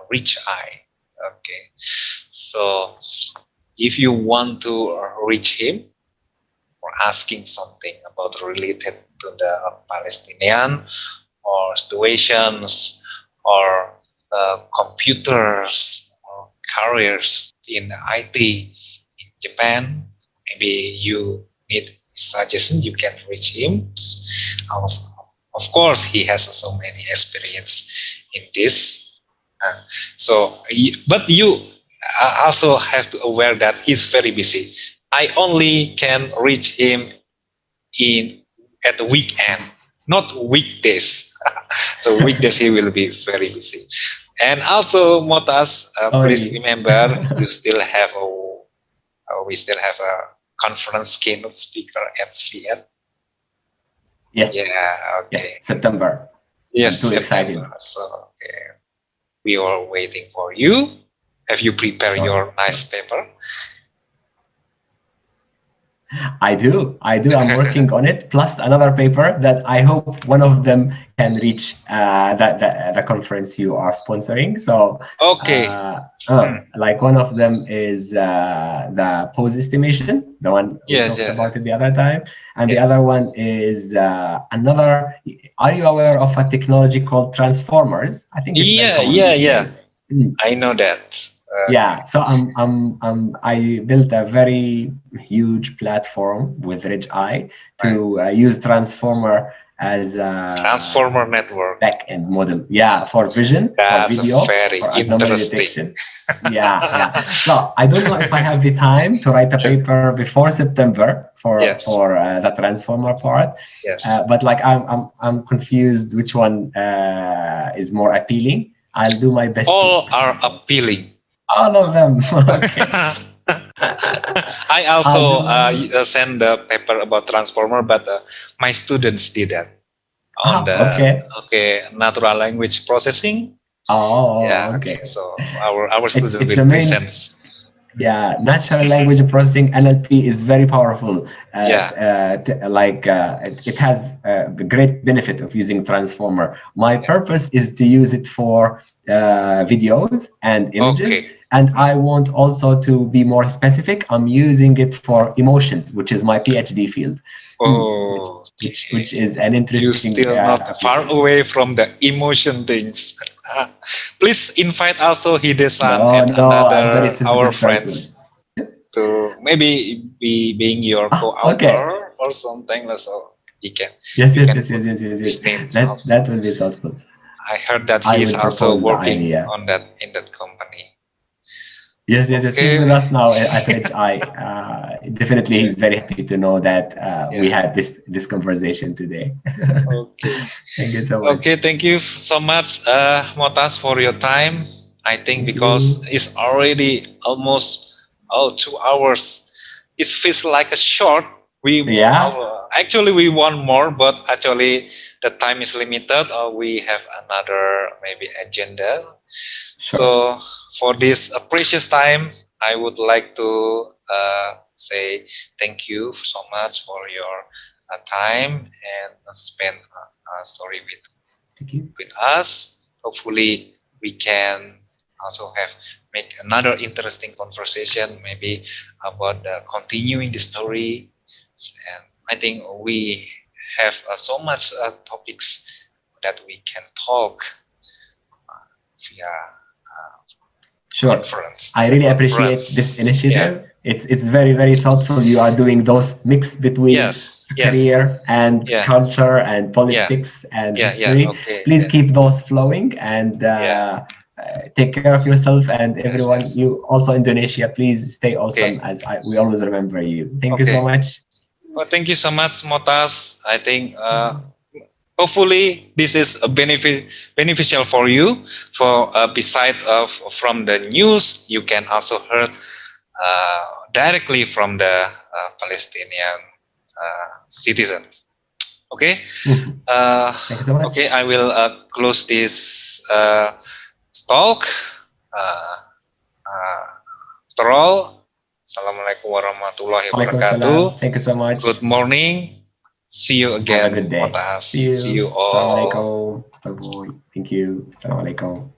Rich Eye. Okay, so if you want to reach him, or asking something about related to the Palestinian or situations or computers or careers in IT in Japan, maybe you need suggestion, you can reach him. Also, of course, he has so many experience in this. Uh, but you also have to aware that he's very busy. I only can reach him in at the weekend, not weekdays. So weekdays he will be very busy. And also, Motas, please Sorry. remember you still have we still have a conference keynote speaker at CN. Yes, Yeah, yes, okay. September. I'm Yes, too September. excited. So okay, we are waiting for you. Have you prepared Sure. your nice paper? I do. I'm working on it. Plus another paper that I hope one of them can reach the conference you are sponsoring. So, Okay. Hmm. like one of them is the pose estimation, the one we Yes, talked yes, about it the other time, and the yes. other one is another. Are you aware of a technology called transformers? I think it's very Yeah, common yeah, these yeah. days. Mm. I know that. Yeah, so I built a very huge platform with Ridge Eye Right. to use Transformer as a Transformer network. back-end model. Yeah, for vision, for That's video, very for anomaly interesting. detection. Yeah. So I don't know if I have the time to write a Yes, paper before September yes, for the Transformer part, yes. but like I'm confused which one is more appealing. I'll do my best to. All are appealing. All of them. Okay. I I'll also do my best. send the paper about transformer, but my students did that on Ah, the okay. natural language processing. Oh, Yeah, okay. okay. So our student It's will the main. present. Yeah, natural language processing (NLP) is very powerful. Yeah. It has the great benefit of using transformer. My Yeah. purpose is to use it for videos and images, Okay. and I want also to be more specific. I'm using it for emotions, which is my PhD field. Hmm, Oh, which is an you interesting still not far application. away from the emotion things. Please invite also Hidesan No, and no, I'm very another our sensitive person. friends to maybe be being your Ah, okay. co-author or something. So he can Yes, you yes, can yes, put yes, yes, yes, his yes. name That also. will be thoughtful. I heard that I he is will also propose the working idea. on that in that company. Yes, yes, yes. He's with Okay. us now at HI. Definitely, Yeah. he's very happy to know that we Yeah. had this conversation today. Okay. Thank you so Okay, much. thank you so much, Motas, for your time. I think Thank because you. it's already almost 2 hours, it feels like a short. Yeah, Actually we want more, but actually the time is limited. We have another maybe agenda. sure. So for this precious time, I would like to say thank you so much for your time and spend a story Thank you. with us. Hopefully, we can also have make another interesting conversation, maybe about continuing the story. And I think we have so much topics that we can talk via Sure. conference. I really appreciate this Conference. Yeah. initiative. It's very, very thoughtful. You are doing those mix between Yes. Yes. career and Yeah. culture and Yeah. politics and Yeah. Yeah. history. Okay. Please Yeah. keep those flowing and Yeah. take care of yourself and Yes. everyone. Yes. You also Indonesia, please stay awesome Okay. as we always remember you. Thank you so Okay. much. Well, thank you so much, Motas. I think hopefully this is a beneficial for you. For beside of from the news, you can also hear directly from the Palestinian citizen. Okay. Uh, Thank you so okay. much. I will close this talk. Uh, uh, After all, Assalamualaikum warahmatullahi Waalaikumsalam. wabarakatuh. Thank you so Good much. morning. See you Have a again, good day. See Motas. See you. you all. Assalamualaikum. Bye bye. Thank you. Assalamualaikum.